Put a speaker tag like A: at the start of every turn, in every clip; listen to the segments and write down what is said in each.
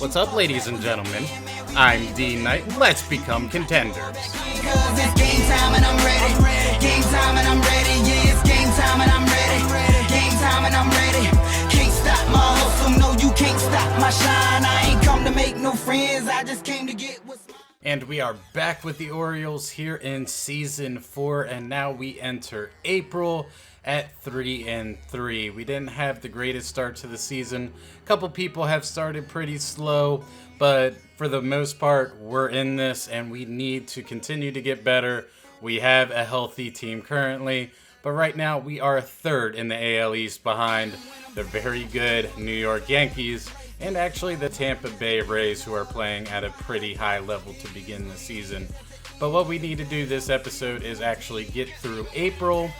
A: What's up, ladies and gentlemen? I'm D.Knight. Let's become contenders.
B: Cause it's game time and I'm ready. Game time and I'm ready. Yeah, it's game time and I'm ready. Game time and I'm ready. Can't stop my hustle. No, you can't stop my shine. I ain't come to make no friends. I just came to get what's mine.
A: And we are back with the Orioles here in Season 4, and now we enter April at 3-3. We didn't have the greatest start to the season. A couple people have started pretty slow, but for the most part, we're in this, and we need to continue to get better. We have a healthy team currently, but right now we are third in the AL East behind the very good New York Yankees and actually the Tampa Bay Rays, who are playing at a pretty high level to begin the season. But what we need to do this episode is actually get through April,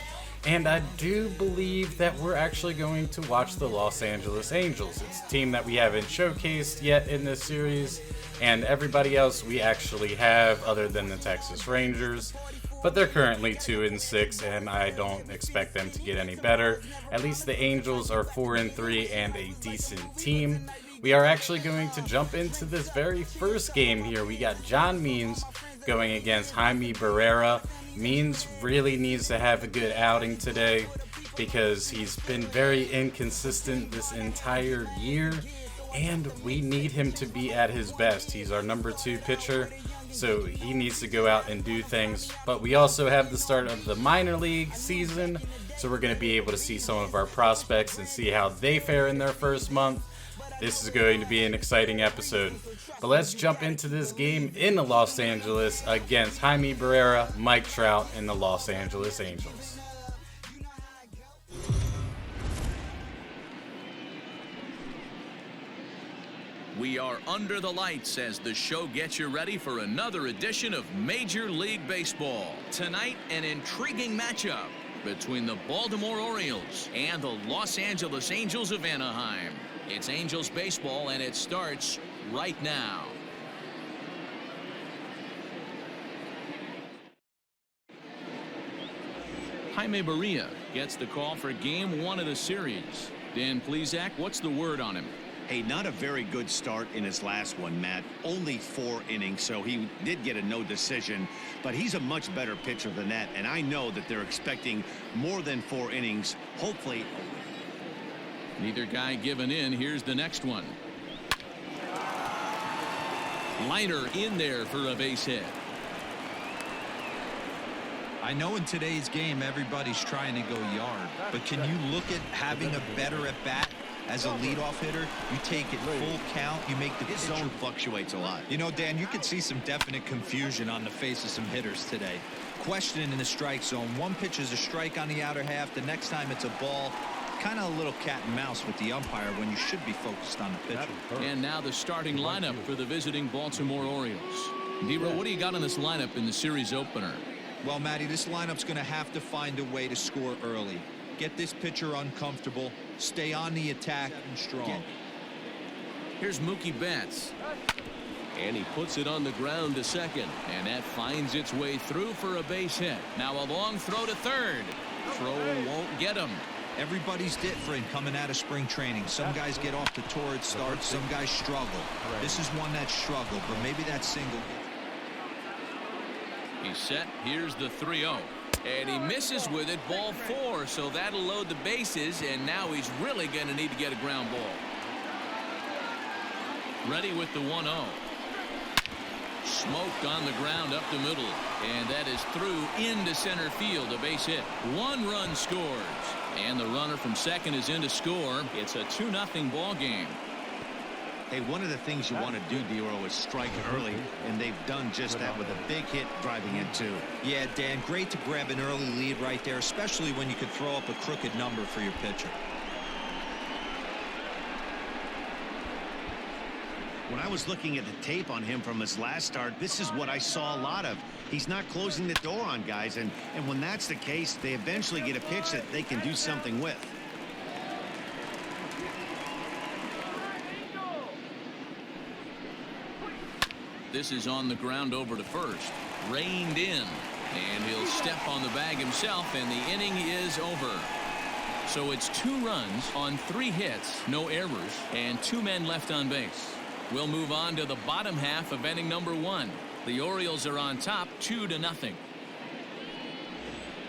A: and I do believe that we're actually going to watch the Los Angeles Angels. It's a team that we haven't showcased yet in this series, and everybody else we actually have other than the Texas Rangers. But they're currently 2-6, and I don't expect them to get any better. At least the Angels are 4-3 and a decent team. We are actually going to jump into this very first game here. We got John Means going against Jaime Barrera. Means really needs to have a good outing today because he's been very inconsistent this entire year, and we need him to be at his best. He's our number 2 pitcher, so he needs to go out and do things. But we also have the start of the minor league season, so we're going to be able to see some of our prospects and see how they fare in their first month. This is going to be an exciting episode. But let's jump into this game in Los Angeles against Jaime Barrera, Mike Trout, and the Los Angeles Angels.
C: We are under the lights as the show gets you ready for another edition of Major League Baseball. Tonight, an intriguing matchup between the Baltimore Orioles and the Los Angeles Angels of Anaheim. It's Angels baseball, and it starts right now. Jaime Barrera gets the call for Game 1 of the series. Dan Plesac, what's the word on him?
D: Hey, not a very good start in his last one, Matt. Only 4 innings, so he did get a no decision. But he's a much better pitcher than that, and I know that they're expecting more than 4 innings. Hopefully.
C: Neither guy given in. Here's the next one. Liner in there for a base hit.
E: I know in today's game everybody's trying to go yard, but can you look at having a better at bat as a leadoff hitter? You take it full count, you make the
D: His zone fluctuates a lot.
E: You know, Dan, you could see some definite confusion on the face of some hitters today. Questioning in the strike zone. One pitch is a strike on the outer half. The next time it's a ball. Kind of a little cat and mouse with the umpire when you should be focused on the pitcher.
C: And now the starting lineup for the visiting Baltimore Orioles. D-Ro, what do you got on this lineup in the series opener?
E: Well, Matty, this lineup's going to have to find a way to score early. Get this pitcher uncomfortable. Stay on the attack and strong.
C: Here's Mookie Betts. And he puts it on the ground to second. And that finds its way through for a base hit. Now a long throw to third. Throw won't get him.
E: Everybody's different coming out of spring training. Some guys get off to torrid starts. Some guys struggle. This is one that struggled, but maybe that single.
C: He's set. Here's the 3-0. And he misses with it. Ball 4. So that'll load the bases. And now he's really going to need to get a ground ball. Ready with the 1-0. Smoked on the ground up the middle. And that is through into center field. A base hit. 1 run scores. And the runner from second is in to score. It's a 2-0 ball game.
D: Hey, one of the things you want to do, D-Ro, is strike early, and they've done just that with a big hit driving in 2.
E: Yeah, Dan, great to grab an early lead right there, especially when you could throw up a crooked number for your pitcher.
D: When I was looking at the tape on him from his last start, this is what I saw a lot of. He's not closing the door on guys, and when that's the case, they eventually get a pitch that they can do something with.
C: This is on the ground over to first. Reined in. And he'll step on the bag himself, and the inning is over. So it's 2 runs on 3 hits, no errors, and 2 men left on base. We'll move on to the bottom half of inning number 1. The Orioles are on top 2-0.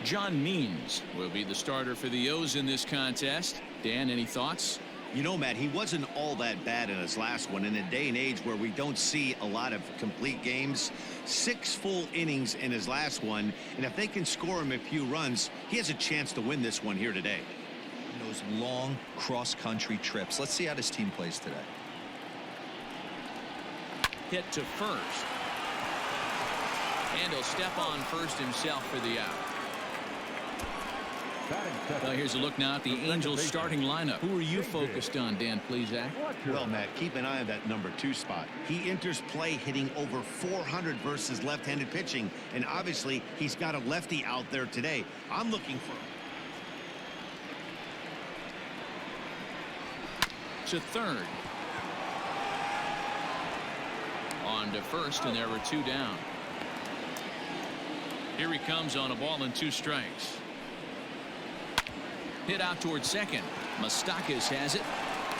C: John Means will be the starter for the O's in this contest. Dan, any thoughts?
D: You know, Matt, he wasn't all that bad in his last one. In a day and age where we don't see a lot of complete games, 6 full innings in his last one, and if they can score him a few runs, he has a chance to win this one here today.
E: Those long cross-country trips. Let's see how this team plays today.
C: Hit to first. And he'll step on first himself for the out. Well, here's a look now at the Angels starting lineup. Who are you focused on, Dan Plesac?
D: Well, Matt, keep an eye on that number 2 spot. He enters play hitting over 400 versus left-handed pitching, and obviously he's got a lefty out there today. I'm looking for
C: to third. On to first, and there were 2 down. Here he comes on a ball and 2 strikes. Hit out towards second. Moustakas has it.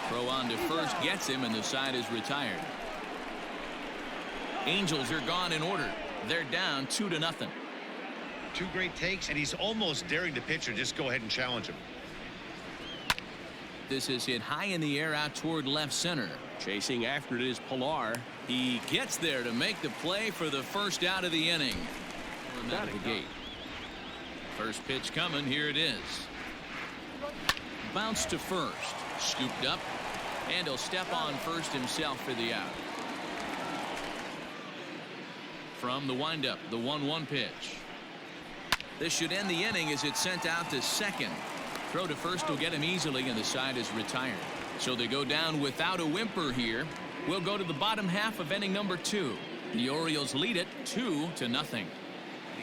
C: Throw on to first, gets him, and the side is retired. Angels are gone in order. They're down 2-0.
D: 2 great takes, and he's almost daring the pitcher. Just go ahead and challenge him.
C: This is hit high in the air out toward left center. Chasing after it is Pilar. He gets there to make the play for the first out of the inning. Out of the gate. First pitch coming. Here it is. Bounce to first. Scooped up. And he'll step on first himself for the out. From the windup, the 1-1 pitch. This should end the inning as it's sent out to second. Throw to first will get him easily, and the side is retired. So they go down without a whimper here. We'll go to the bottom half of inning number 2. The Orioles lead it 2-0.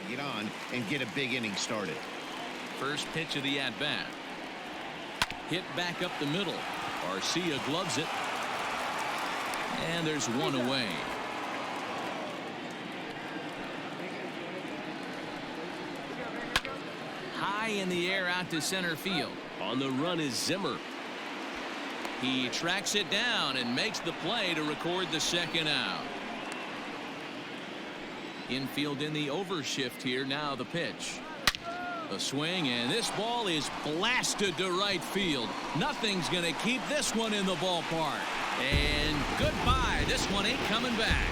D: Get on and get a big inning started.
C: First pitch of the at-bat. Hit back up the middle. Garcia gloves it. And there's 1 away. High in the air out to center field. On the run is Zimmer. He tracks it down and makes the play to record the second out. Infield in the overshift here. Now the pitch. A swing, and this ball is blasted to right field. Nothing's going to keep this one in the ballpark. And goodbye. This one ain't coming back.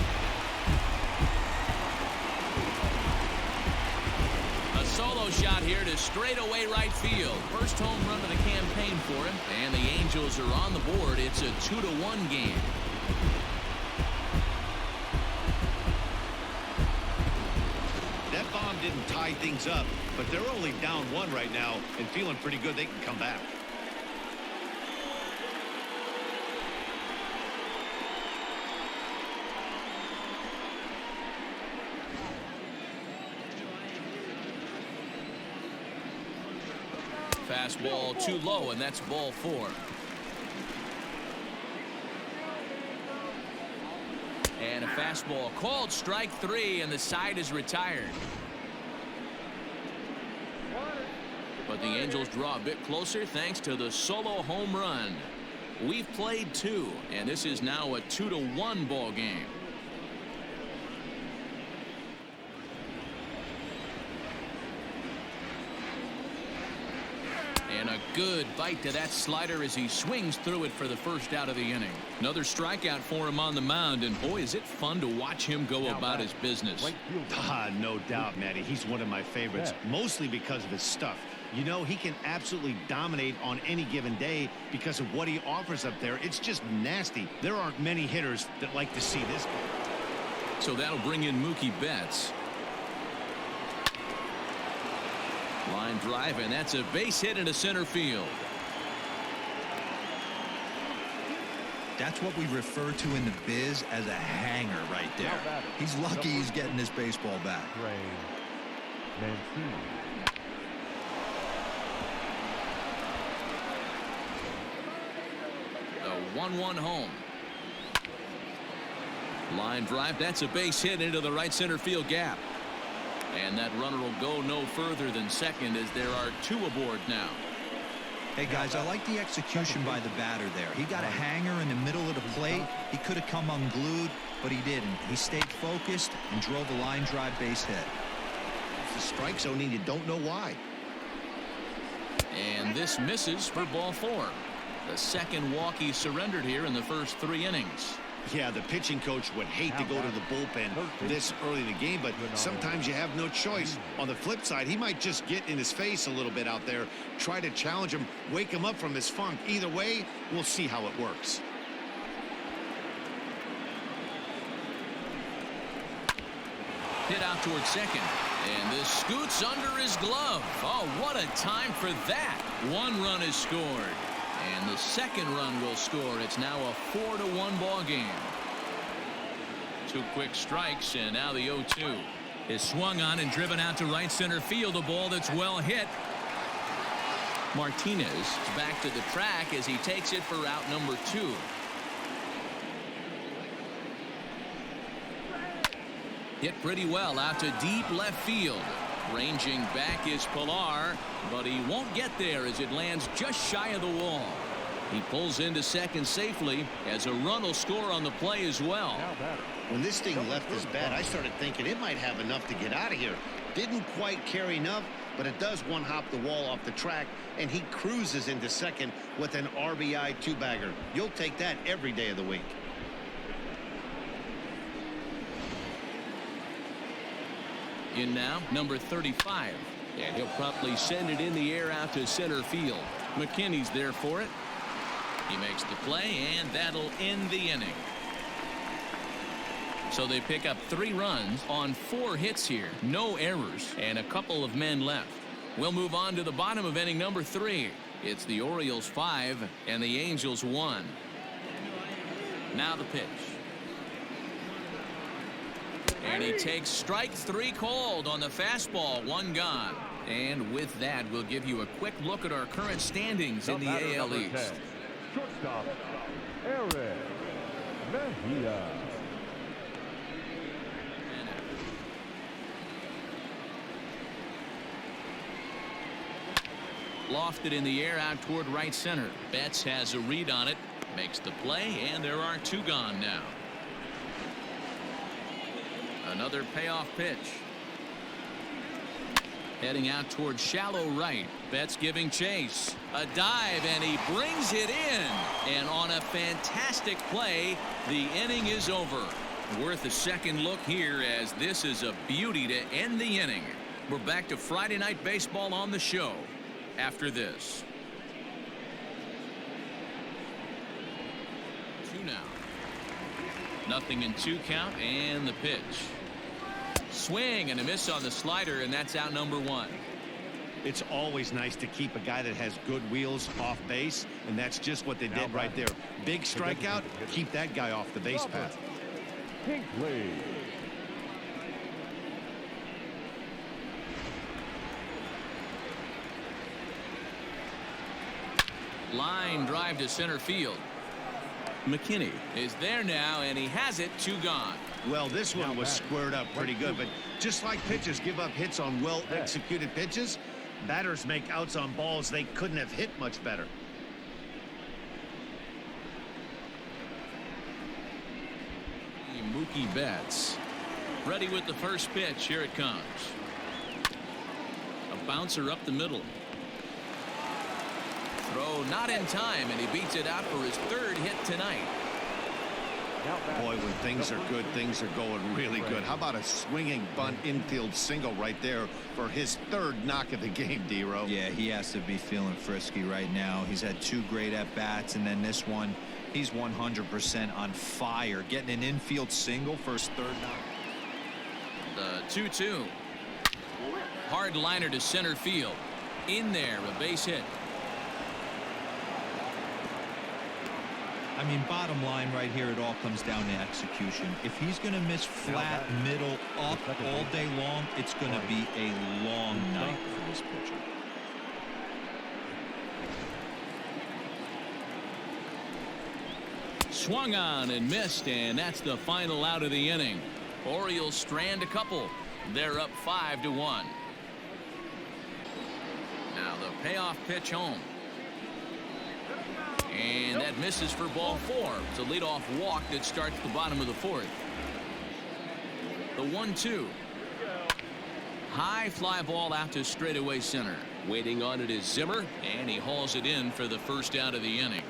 C: A solo shot here to straightaway right field. First home run of the campaign for him. And the Angels are on the board. It's a 2-1 game.
D: That bomb didn't tie things up, but they're only down 1 right now and feeling pretty good they can come back.
C: Fastball too low, and that's ball 4. And a fastball called strike 3, and the side is retired. But the Angels draw a bit closer thanks to the solo home run. We've played 2, and this is now a 2-1 ball game. And a good bite to that slider as he swings through it for the first out of the inning. Another strikeout for him on the mound, and boy, is it fun to watch him go about his business.
D: No doubt, Matty. He's one of my favorites, mostly because of his stuff. You know, he can absolutely dominate on any given day because of what he offers up there. It's just nasty. There aren't many hitters that like to see this.
C: So that'll bring in Mookie Betts. Line drive, and that's a base hit into center field.
E: That's what we refer to in the biz as a hanger right there. He's lucky he's getting this baseball back.
C: The 1-1 home. Line drive, that's a base hit into the right center field gap. And that runner will go no further than second as there are 2 aboard now.
E: Hey, guys, I like the execution by the batter there. He got a hanger in the middle of the plate. He could have come unglued, but he didn't. He stayed focused and drove a line drive base hit.
D: It's the strike zone, and you don't know why.
C: And this misses for ball 4. The second walk he surrendered here in the first 3 innings.
D: Yeah, the pitching coach would hate to go to the bullpen this early in the game, but sometimes you have no choice. On the flip side, he might just get in his face a little bit out there, try to challenge him, wake him up from his funk. Either way, we'll see how it works.
C: Hit out towards second. And this scoots under his glove. Oh, what a time for that. 1 run is scored. And the second run will score. It's now a 4-1 ball game. 2 quick strikes, and now the 0-2 is swung on and driven out to right center field. A ball that's well hit. Martinez is back to the track as he takes it for out number 2. Hit pretty well out to deep left field. Ranging back is Pilar, but he won't get there as it lands just shy of the wall. He pulls into second safely as a run will score on the play as well.
D: When this thing left his bat, I started thinking it might have enough to get out of here. Didn't quite carry enough, but it does one-hop the wall off the track, and he cruises into second with an RBI 2-bagger. You'll take that every day of the week.
C: In now, number 35. And he'll promptly send it in the air out to center field. McKinney's there for it. He makes the play, and that'll end the inning. So they pick up 3 runs on 4 hits here. No errors, and a couple of men left. We'll move on to the bottom of inning number 3. It's the Orioles 5 and the Angels 1. Now the pitch. And he takes strike 3 called on the fastball. 1 gone. And with that, we'll give you a quick look at our current standings in the AL East.
F: Shortstop, Aaron Mejia.
C: Lofted in the air out toward right center. Betts has a read on it. Makes the play, and there are 2 gone now. Another payoff pitch. Heading out towards shallow right. Betts giving chase. A dive, and he brings it in. And on a fantastic play, the inning is over. Worth a second look here, as this is a beauty to end the inning. We're back to Friday Night Baseball on the show after this. 2 now. Nothing in 2 count, and the pitch. Swing and a miss on the slider, and that's out number 1.
D: It's always nice to keep a guy that has good wheels off base, and that's just what they did right there. Big strikeout, keep that guy off the base path.
F: Kinkley.
C: Line drive to center field. McKinney is there now, and he has it. 2 gone.
D: Well, this one was squared up pretty good, but just like pitchers give up hits on well-executed pitches, batters make outs on balls they couldn't have hit much better.
C: Mookie Betts ready with the first pitch. Here it comes. A bouncer up the middle. Throw not in time, and he beats it out for his 3rd hit tonight.
D: Boy, when things are good, things are going really good. How about a swinging bunt infield single right there for his 3rd knock of the game, D-Ro?
E: Yeah, he has to be feeling frisky right now. He's had 2 great at-bats, and then this one, he's 100% on fire. Getting an infield single for his 3rd knock.
C: The 2-2. Hard liner to center field. In there, a base hit.
E: I mean, bottom line right here, it all comes down to execution. If he's going to miss flat, middle, up all day long, it's going to be a long night for this pitcher.
C: Swung on and missed, and that's the final out of the inning. Orioles strand a couple. They're up 5-1. Now the payoff pitch home. And that misses for ball 4. It's a leadoff walk that starts the bottom of the 4th. The 1-2. High fly ball out to straightaway center. Waiting on it is Zimmer, and he hauls it in for the first out of the inning.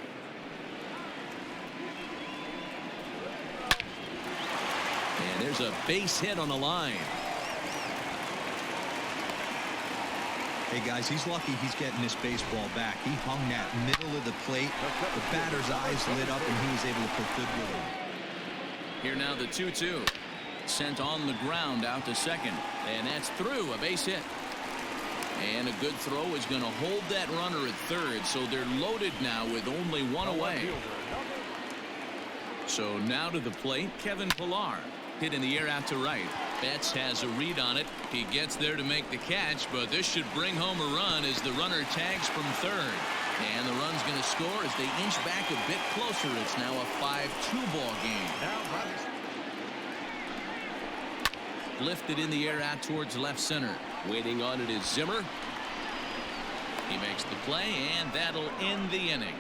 C: And there's a base hit on the line.
E: Hey guys, he's lucky he's getting this baseball back. He hung that middle of the plate. The batter's eyes lit up and he was able to put good with it.
C: Here now the 2-2. Sent on the ground out to second. And that's through, a base hit. And a good throw is going to hold that runner at third. So they're loaded now with only one away. So now to the plate, Kevin Pillar. Hit in the air out to right. Betts has a read on it. He gets there to make the catch, but this should bring home a run as the runner tags from third. And the run's going to score as they inch back a bit closer. It's now a 5-2 ball game. Lifted in the air out towards left center. Waiting on it is Zimmer. He makes the play, and that'll end the inning.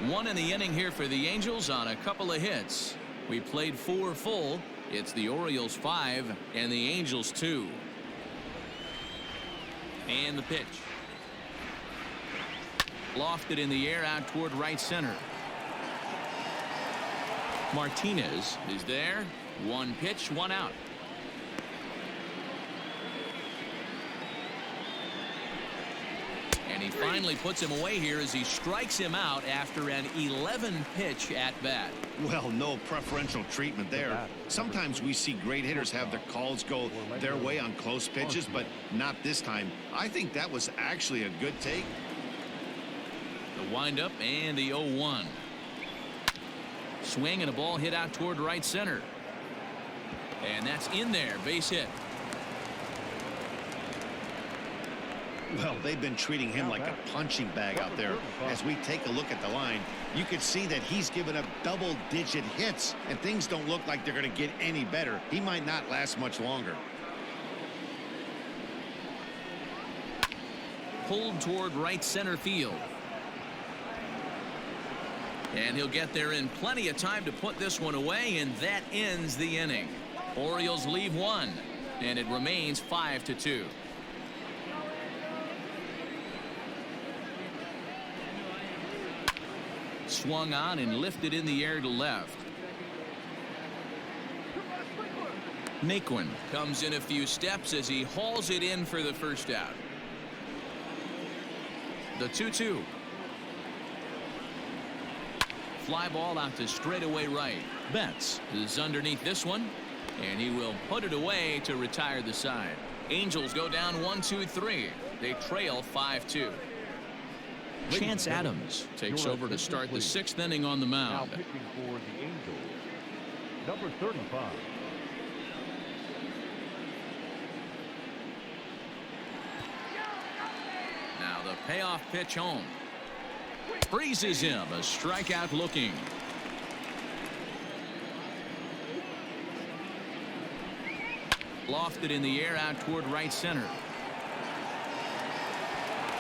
C: One in the inning here for the Angels on a couple of hits. We played 4 full. It's the Orioles 5 and the Angels 2. And the pitch. Lofted in the air out toward right center. Martinez is there. 1 pitch, 1 out. And he finally puts him away here as he strikes him out after an 11-pitch at bat.
D: Well, no preferential treatment there. Sometimes we see great hitters have their calls go their way on close pitches, but not this time. I think that was actually a good take.
C: The windup and the 0-1. Swing and a ball hit out toward right center. And that's in there, base hit.
D: Well, they've been treating him like a punching bag out there. As we take a look at the line, you can see that he's given up double-digit hits, and things don't look like they're going to get any better. He might not last much longer.
C: Pulled toward right center field. And he'll get there in plenty of time to put this one away, and that ends the inning. Orioles leave 1, and it remains 5-2. Swung on and lifted in the air to left. Naquin comes in a few steps as he hauls it in for the first out. The 2-2. Fly ball out to straightaway right. Betts is underneath this one, and he will put it away to retire the side. Angels go down 1-2-3. They trail 5-2. Chance Adams takes over to start the 6th inning on the
F: Now
C: mound.
F: pitching for the Angels, number 35.
C: Now the payoff pitch home. Freezes him, a strikeout looking. Lofted in the air out toward right center.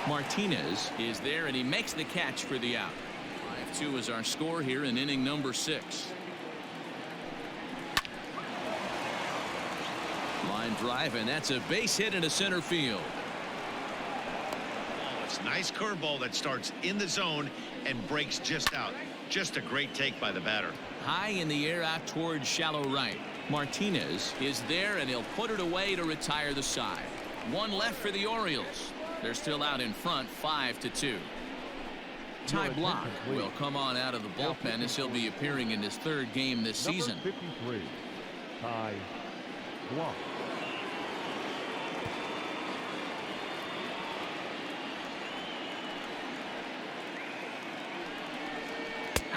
C: Martinez is there, and he makes the catch for the out. 5-2 is our score here in inning number 6. Line drive, and that's a base hit into center field.
D: Oh, it's a nice curveball that starts in the zone and breaks just out. Just a great take by the batter.
C: High in the air out towards shallow right. Martinez is there, and he'll put it away to retire the side. 1 left for the Orioles. They're still out in front, 5-2. Ty Block will come on out of the bullpen as he'll be appearing in his 3rd game this season.
F: Number 53, Ty Block.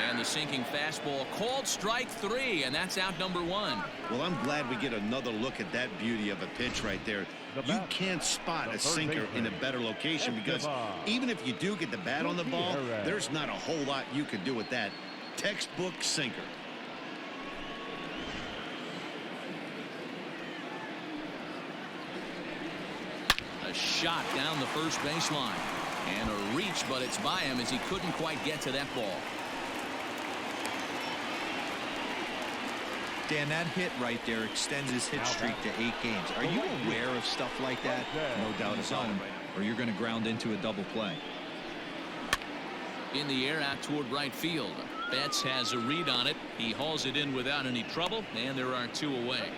C: And the sinking fastball called strike 3, and that's out number 1.
D: Well, I'm glad we get another look at that beauty of a pitch right there. You can't spot a sinker in a better location because even if you do get the bat on the ball, there's not a whole lot you can do with that. Textbook sinker.
C: A shot down the first baseline. And a reach, but it's by him as he couldn't quite get to that ball.
E: Dan, that hit right there extends his hit streak to 8 games. Are you aware of stuff like that?
D: No doubt about it.
E: Or you're going to ground into a double play.
C: In the air out toward right field. Betts has a read on it. He hauls it in without any trouble, and there are 2 away.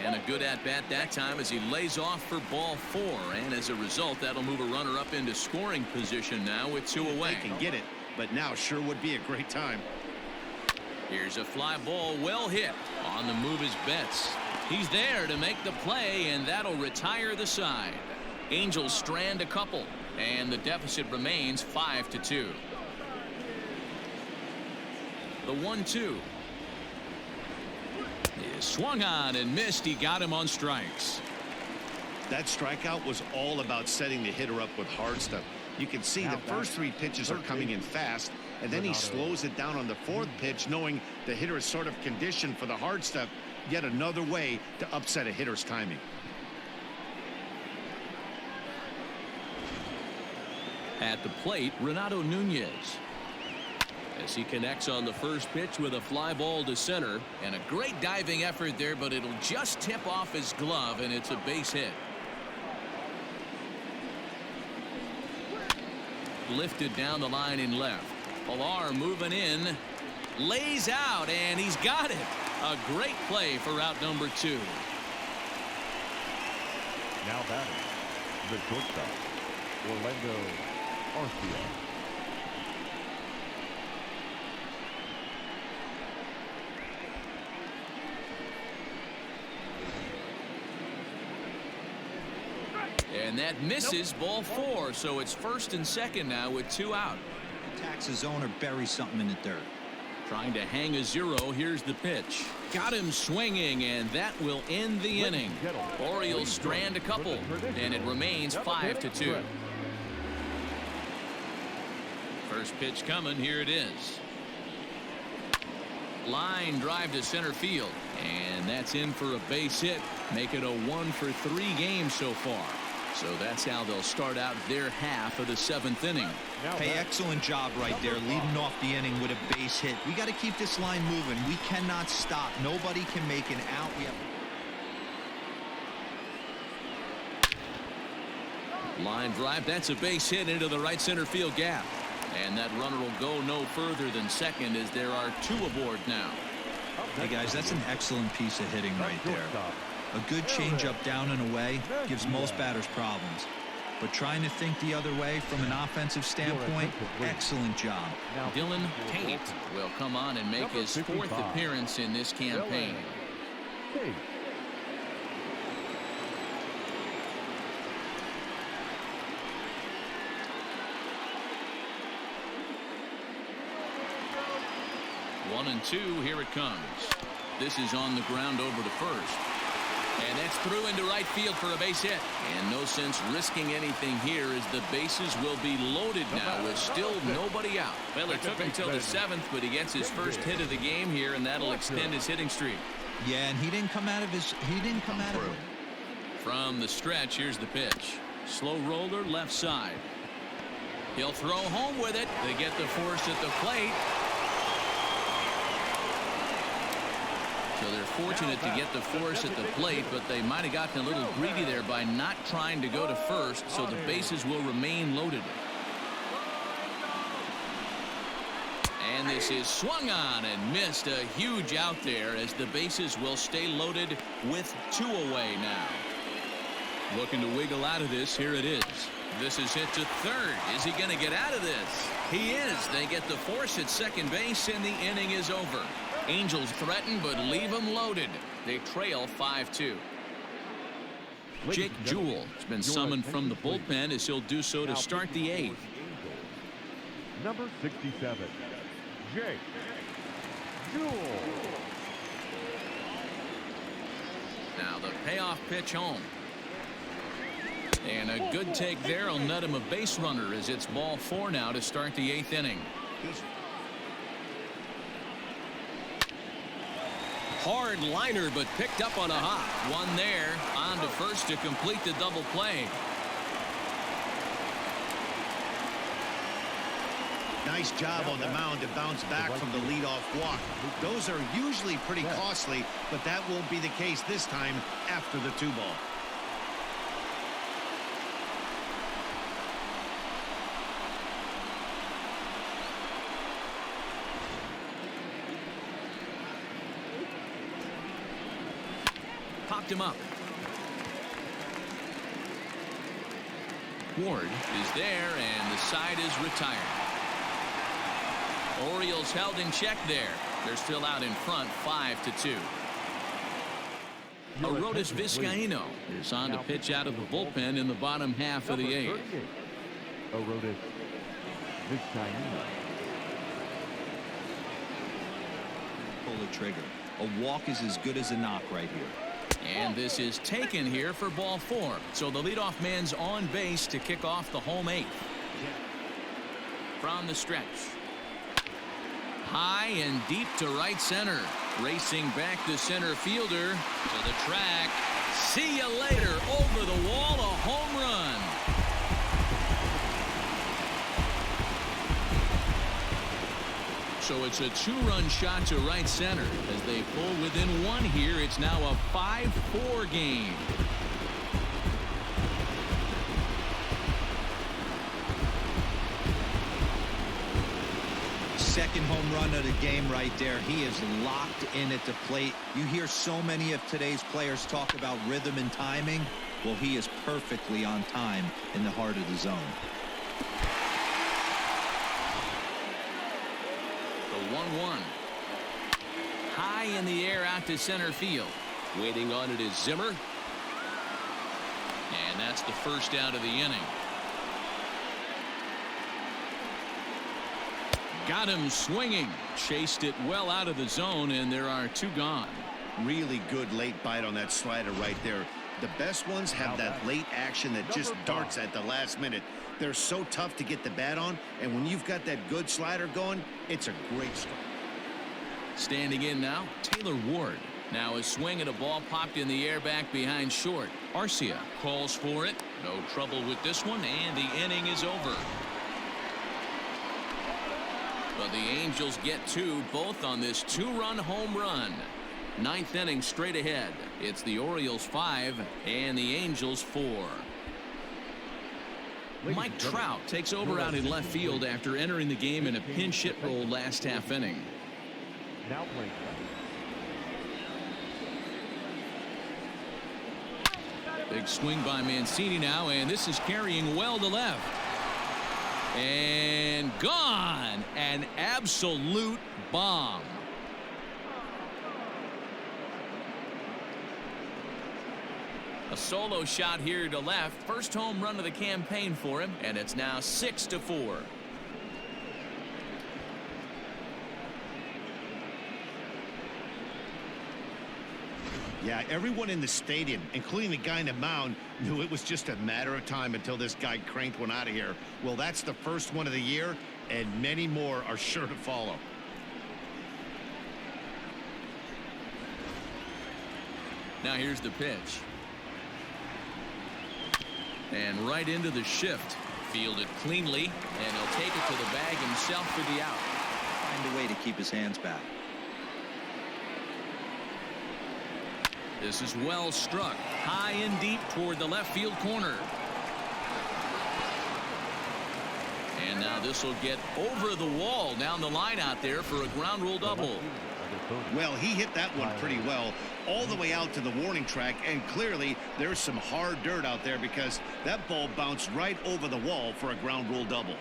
C: And a good at-bat that time as he lays off for ball 4. And as a result, that'll move a runner up into scoring position now with 2 away.
D: They can get it, but now sure would be a great time.
C: Here's a fly ball well hit. On the move is Betts. He's there to make the play, and that'll retire the side. Angels strand a couple, and the deficit remains 5-2. The 1-2 is swung on and missed. He got him on strikes.
D: That strikeout was all about setting the hitter up with hard stuff. You can see the first 3 pitches are coming in fast, and then he slows it down on the 4th pitch, knowing the hitter is sort of conditioned for the hard stuff. Yet another way to upset a hitter's timing.
C: At the plate, Renato Nunez. As he connects on the first pitch with a fly ball to center, and a great diving effort there, but it'll just tip off his glove, and it's a base hit. Lifted down the line in left. Pilar moving in, lays out, and he's got it. A great play for out number 2.
F: Now batting, the shortstop, Orlando Arcia.
C: And that misses ball 4, so it's 1st and 2nd now with 2 out.
E: Attacks his zone or buries something in the dirt.
C: Trying to hang a 0. Here's the pitch. Got him swinging, and that will end the inning. Orioles strand a couple, and it remains 5-2. First pitch coming. Here it is. Line drive to center field, and that's in for a base hit. Make it a 1-for-3 game so far. So that's how they'll start out their half of the 7th inning.
E: Hey, excellent job right there, leading off the inning with a base hit. We got to keep this line moving. We cannot stop. Nobody can make an out.
C: Line drive. That's a base hit into the right center field gap. And that runner will go no further than second as there are 2 aboard now.
E: Hey, guys, that's an excellent piece of hitting right there. A good changeup down and away gives most batters problems. But trying to think the other way from an offensive standpoint, excellent job.
C: Dylan Tate will come on and make his 4th appearance in this campaign. One and 2, here it comes. This is on the ground over to first. And that's through into right field for a base hit. And no sense risking anything here as the bases will be loaded now with still nobody out. Well, it took him until the 7th, but he gets his first hit of the game here, and that'll extend his hitting streak.
E: Yeah, and he didn't come out of it.
C: From the stretch, here's the pitch. Slow roller left side. He'll throw home with it. They get the force at the plate. So they're fortunate to get the force at the plate, but they might have gotten a little greedy there by not trying to go to first, so the bases will remain loaded. And this is swung on and missed. A huge out there as the bases will stay loaded with 2 away now. Looking to wiggle out of this. Here it is. This is hit to third. Is he going to get out of this? He is. They get the force at second base, and the inning is over. Angels threaten, but leave them loaded. They trail 5-2. Jake Jewell has been summoned from the bullpen as he'll do so to start the 8th.
F: Number 67, Jake Jewell.
C: Now the payoff pitch home. And a good take there will net him a base runner as it's ball 4 now to start the 8th inning. Hard liner, but picked up on a hop. One there on on to first to complete the double play.
D: Nice job on the mound to bounce back from the leadoff walk. Those are usually pretty costly, but that won't be the case this time after the 2-ball.
C: Popped him up. Ward is there, and the side is retired. Orioles held in check there. They're still out in front, 5-2. Arodys Vizcaíno is on to pitch out of the bullpen in the bottom half of the 8th.
F: Arodys Vizcaíno.
E: Pull the trigger. A walk is as good as a knock right here.
C: And this is taken here for ball 4. So the leadoff man's on base to kick off the home 8th. From the stretch. High and deep to right center. Racing back the center fielder to the track. See you later. Over the wall, a home run. So it's a 2-run shot to right center. As they pull within 1 here, it's now a 5-4 game.
E: Second home run of the game right there. He is locked in at the plate. You hear so many of today's players talk about rhythm and timing. Well, he is perfectly on time in the heart of the zone.
C: The 1-1. High in the air out to center field. Waiting on it is Zimmer. And that's the first out of the inning. Got him swinging. Chased it well out of the zone, and there are 2 gone.
D: Really good late bite on that slider right there. The best ones have that late action that just darts at the last minute. They're so tough to get the bat on, and when you've got that good slider going, it's a great start.
C: Standing in now, Taylor Ward. Now a swing and a ball popped in the air back behind short. Arcia calls for it. No trouble with this one, and the inning is over. But the Angels get 2, both on this 2-run home run. 9th inning straight ahead. It's the Orioles 5 and the Angels 4. Mike Trout takes over out in left field after entering the game in a pinch hit role last half inning.
F: Now playing.
C: Big swing by Mancini now, and this is carrying well to left. And gone. An absolute bomb. A solo shot here to left. First home run of the campaign for him, and it's now 6-4.
D: Yeah, everyone in the stadium, including the guy in the mound, knew it was just a matter of time until this guy cranked one out of here. Well, that's the first one of the year, and many more are sure to follow.
C: Now here's the pitch. And right into the shift. Fielded cleanly, and he'll take it to the bag himself for the out.
E: Find a way to keep his hands back.
C: This is well struck. High and deep toward the left field corner. And now this will get over the wall down the line out there for a ground rule double.
D: Well, he hit that one pretty well all the way out to the warning track, and clearly there's some hard dirt out there because that ball bounced right over the wall for a ground rule double.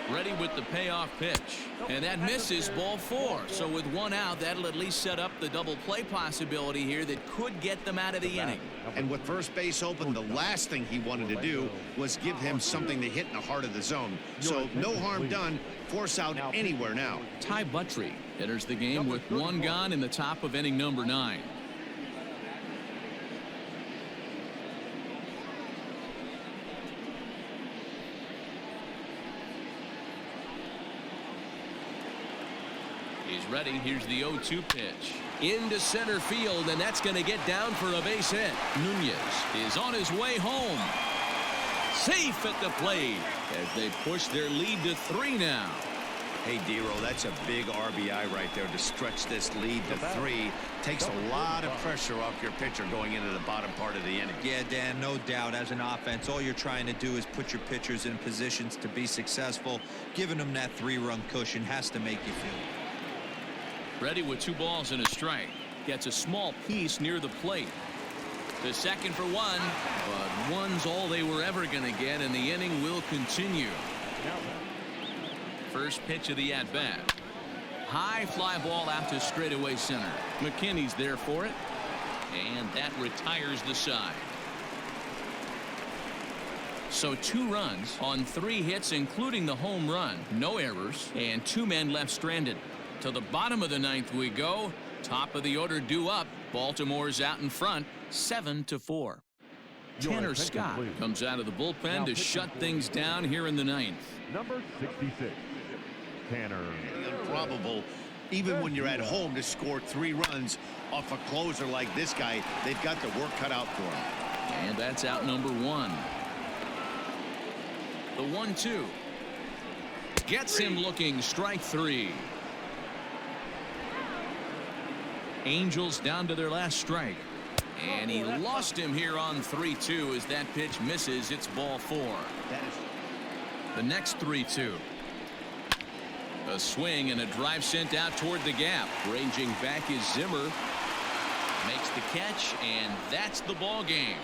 C: Ready with the payoff pitch, and that misses ball 4. So with 1 out, that'll at least set up the double play possibility here that could get them out of the inning.
D: And with first base open, the last thing he wanted to do was give him something to hit in the heart of the zone. So no harm done. Force out anywhere now.
C: Ty Buttrey enters the game with 1 gone in the top of inning number 9. He's ready. Here's the 0-2 pitch. Into center field, and that's going to get down for a base hit. Nunez is on his way home. Safe at the plate as they push their lead to 3 now.
D: Hey, Dero, that's a big RBI right there to stretch this lead to 3. Takes a lot of pressure off your pitcher going into the bottom part of the inning.
E: Yeah, Dan, no doubt. As an offense, all you're trying to do is put your pitchers in positions to be successful. Giving them that 3-run cushion has to make you feel.
C: Ready with 2 balls and a strike. Gets a small piece near the plate. The second for 1, but 1's all they were ever going to get, and the inning will continue. First pitch of the at-bat. High fly ball out to straightaway center. McKinney's there for it, and that retires the side. So 2 runs on 3 hits, including the home run. No errors, and 2 men left stranded. To the bottom of the 9th we go. Top of the order due up. Baltimore's out in front, 7-4. Tanner Scott comes out of the bullpen to shut things down here in the 9th.
F: Number 66, Tanner.
D: Improbable, even when you're at home, to score 3 runs off a closer like this guy. They've got the work cut out for him.
C: And that's out number 1. The 1-2 gets him looking. Strike 3. Angels down to their last strike, and he lost him here on 3-2 as that pitch misses. It's ball 4. The next 3-2. A swing and a drive sent out toward the gap. Ranging back is Zimmer. Makes the catch, and that's the ball game.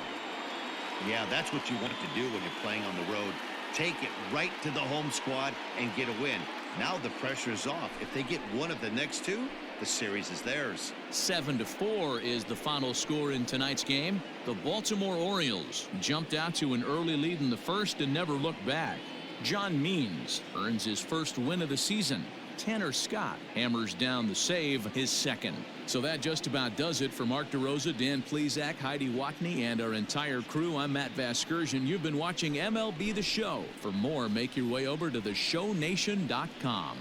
D: Yeah, that's what you want to do when you're playing on the road. Take it right to the home squad and get a win. Now the pressure's off. If they get one of the next 2, the series is theirs.
C: 7-4 is the final score in tonight's game. The Baltimore Orioles jumped out to an early lead in the first and never looked back. John Means earns his first win of the season. Tanner Scott hammers down the save, his second. So that just about does it for Mark DeRosa, Dan Plesac, Heidi Watney, and our entire crew. I'm Matt Vasgersian. You've been watching MLB The Show. For more, make your way over to theshownation.com.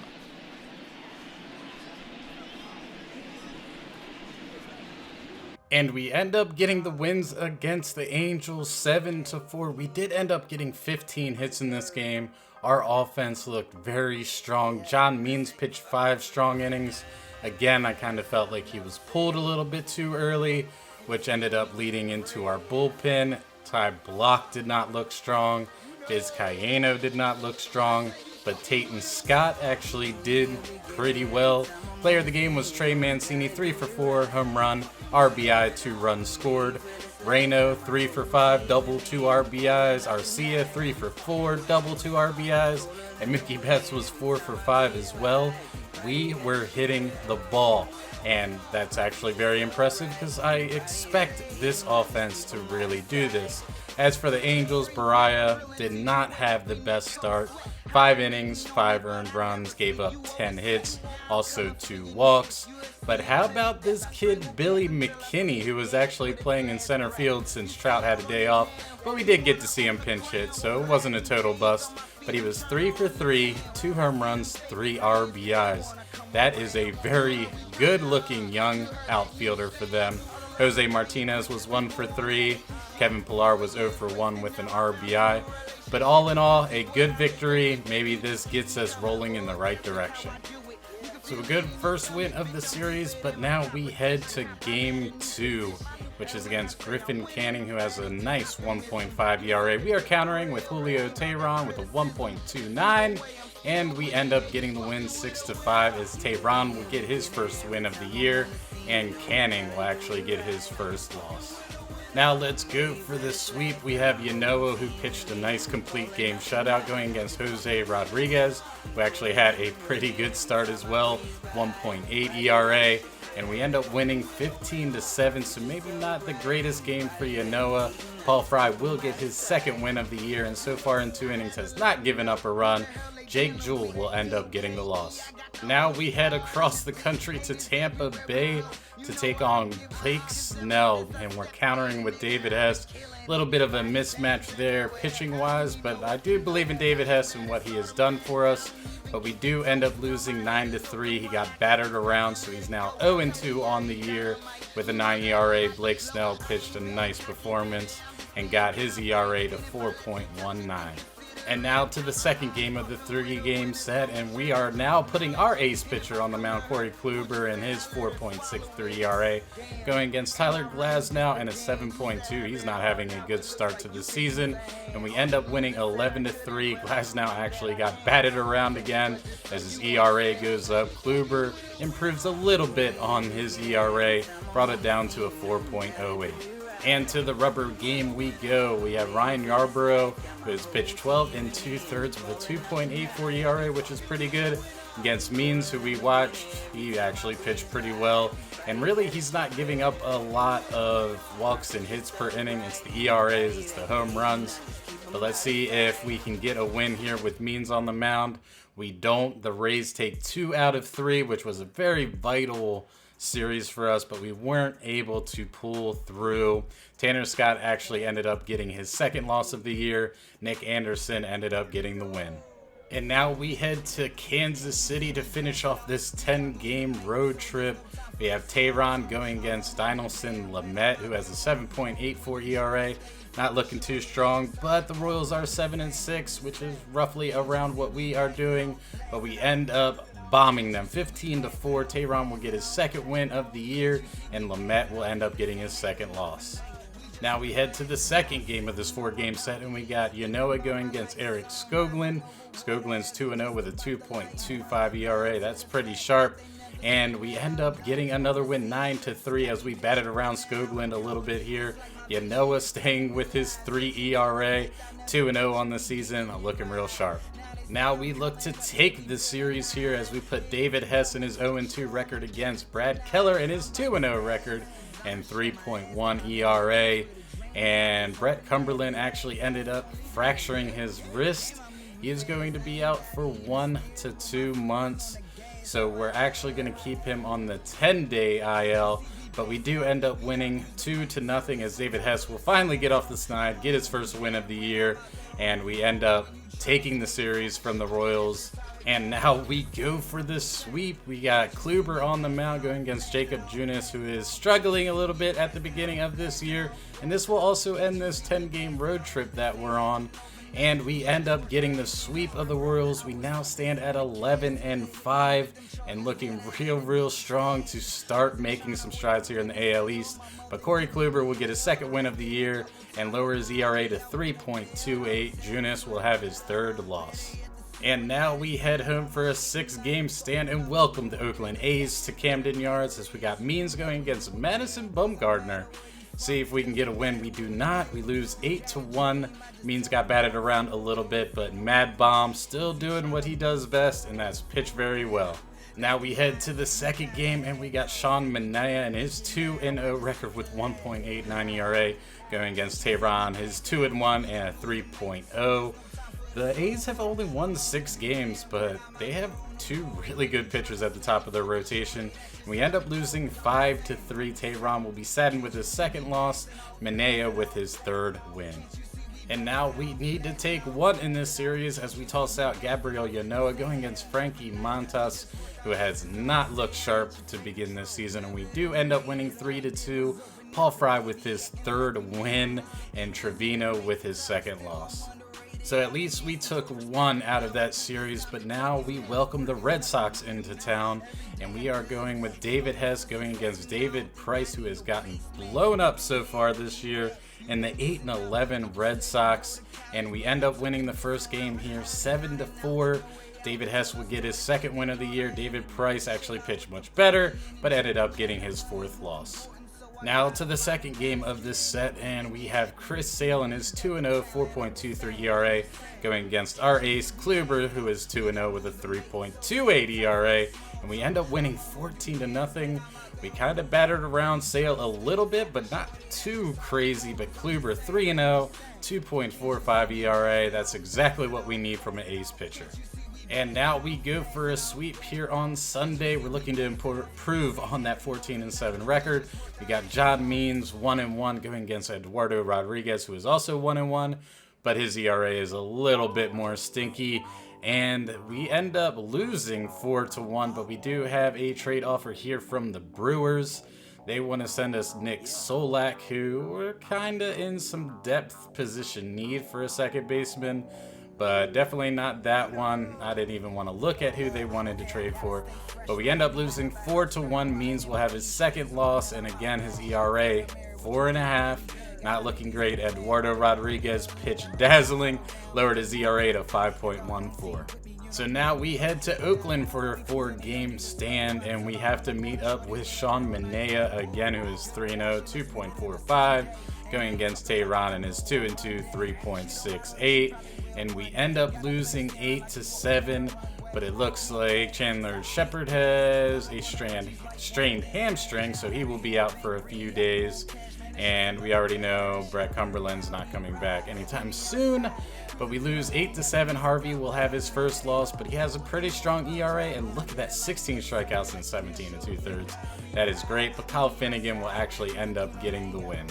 A: And we end up getting the wins against the Angels, 7-4. We did end up getting 15 hits in this game. Our offense looked very strong. John Means pitched 5 strong innings. Again, I kind of felt like he was pulled a little bit too early, which ended up leading into our bullpen. Ty Block did not look strong. Viz Cayeno did not look strong. But Tayton Scott actually did pretty well. Player of the game was Trey Mancini, 3 for 4, home run, RBI, 2 runs scored. Reno, 3 for 5, double 2 RBIs. Arcia, 3 for 4, double 2 RBIs. And Mickey Betts was 4 for 5 as well. We were hitting the ball. And that's actually very impressive because I expect this offense to really do this. As for the Angels, Baraya did not have the best start. 5 innings, 5 earned runs, gave up 10 hits, also 2 walks. But how about this kid, Billy McKinney, who was actually playing in center field since Trout had a day off, but we did get to see him pinch hit, so it wasn't a total bust. But he was 3 for 3, 2 home runs, 3 RBIs. That is a very good-looking young outfielder for them. Jose Martinez was 1 for 3. Kevin Pillar was 0 for 1 with an RBI. But all in all, a good victory. Maybe this gets us rolling in the right direction. So a good first win of the series, but now we head to Game 2, which is against Griffin Canning, who has a nice 1.5 ERA. We are countering with Julio Teheran with a 1.29, and we end up getting the win 6-5 as Teheran will get his first win of the year, and Canning will actually get his first loss. Now let's go for the sweep. We have Yanoa, who pitched a nice complete game shutout going against Jose Rodriguez, who actually had a pretty good start as well, 1.8 ERA, and we end up winning 15-7, so maybe not the greatest game for Yanoa. Paul Fry will get his second win of the year, and so far in 2 innings has not given up a run. Jake Jewell will end up getting the loss. Now we head across the country to Tampa Bay to take on Blake Snell, and we're countering with David Hess. A little bit of a mismatch there pitching-wise, but I do believe in David Hess and what he has done for us. But we do end up losing 9-3. He got battered around, so he's now 0-2 on the year with a 9 ERA. Blake Snell pitched a nice performance and got his ERA to 4.19. And now to the second game of the 3-game set, and we are now putting our ace pitcher on the mound, Corey Kluber, and his 4.63 ERA, going against Tyler Glasnow and a 7.2. He's not having a good start to the season, and we end up winning 11-3. Glasnow actually got batted around again as his ERA goes up. Kluber improves a little bit on his ERA, brought it down to a 4.08. And to the rubber game we go. We have Ryan Yarbrough, who has pitched 12 2/3 with a 2.84 ERA, which is pretty good. Against Means, who we watched, he actually pitched pretty well. And really, he's not giving up a lot of walks and hits per inning. It's the ERAs, it's the home runs. But let's see if we can get a win here with Means on the mound. We don't. The Rays take 2 out of 3, which was a very vital series for us, but we weren't able to pull through. Tanner Scott actually ended up getting his second loss of the year. Nick Anderson ended up getting the win. And now we head to Kansas City to finish off this 10-game road trip. We have Tehran going against Dinelson Lamet, who has a 7.84 ERA. Not looking too strong, but the Royals are 7-6, which is roughly around what we are doing. But we end up bombing them 15-4. Tehran will get his second win of the year, and Lamet will end up getting his second loss. Now we head to the second game of this 4-game set, and we got Yanoa going against Eric Skoglund. Skoglund's 2-0 with a 2.25 ERA. That's pretty sharp. And we end up getting another win 9-3 as we batted around Skoglund a little bit here. Yanoa staying with his 3 ERA, 2-0 on the season, looking real sharp. Now we look to take the series here as we put David Hess in his 0-2 record against Brad Keller in his 2-0 record and 3.1 ERA. And Brett Cumberland actually ended up fracturing his wrist. He is going to be out for 1 to 2 months. So we're actually going to keep him on the 10-day IL. But we do end up winning 2-0 as David Hess will finally get off the snide, get his first win of the year. And we end up taking the series from the Royals. And now we go for the sweep. We got Kluber on the mound going against Jacob Junis, who is struggling a little bit at the beginning of this year. And this will also end this 10-game road trip that we're on. And we end up getting the sweep of the Royals. We now stand at 11-5 and looking real strong to start making some strides here in the AL East. But Corey Kluber will get his second win of the year and lower his ERA to 3.28. Junis will have his third loss. And now we head home for a 6-game stand and welcome the Oakland A's to Camden Yards as we got Means going against Madison Bumgarner. See if we can get a win. We do not. We lose 8-1. Means got batted around a little bit, but Mad Bomb still doing what he does best, and that's pitch very well. Now we head to the second game, and we got Sean Manaea and his 2-0 record with 1.89 ERA going against Tehran, his 2-1 and a 3.0. The A's have only won 6 games, but they have 2 really good pitchers at the top of their rotation. We end up losing 5-3. Tehran will be saddened with his second loss, Manaea with his third win. And now we need to take one in this series as we toss out Gabriel Yanoa going against Frankie Montas, who has not looked sharp to begin this season. And we do end up winning 3-2. Paul Fry with his third win, and Trevino with his second loss. So at least we took one out of that series, but now we welcome the Red Sox into town, and we are going with David Hess going against David Price, who has gotten blown up so far this year, and the 8-11 Red Sox, and we end up winning the first game here 7-4. David Hess will get his second win of the year. David Price actually pitched much better, but ended up getting his fourth loss. Now to the second game of this set, and we have Chris Sale in his 2-0, 4.23 ERA going against our ace, Kluber, who is 2-0 with a 3.28 ERA. And we end up winning 14-0. We kind of battered around Sale a little bit, but not too crazy. But Kluber 3-0, 2.45 ERA. That's exactly what we need from an ace pitcher. And now we go for a sweep here on Sunday. We're looking to improve on that 14-7 record. We got John Means 1-1 going against Eduardo Rodriguez, who is also 1-1, but his ERA is a little bit more stinky. And we end up losing 4-1, but we do have a trade offer here from the Brewers. They want to send us Nick Solak, who we're kind of in some depth position need for a second baseman, but definitely not that one. I didn't even want to look at who they wanted to trade for, but we end up losing 4-1. Means we'll have his second loss, and again, his ERA 4.5. Not looking great. Eduardo Rodriguez pitched dazzling, lowered his ERA to 5.14. So now we head to Oakland for a 4-game stand, and we have to meet up with Sean Manaea again, who is 3-0, 2.45, going against Tehran and his 2-2, 3.68. And we end up losing 8-7, but it looks like Chandler Shepard has a strained hamstring, so he will be out for a few days. And we already know Brett Cumberland's not coming back anytime soon. But we lose 8-7. Harvey will have his first loss, but he has a pretty strong ERA. And look at that, 16 strikeouts in 17 2/3. That is great. But Kyle Finnegan will actually end up getting the win.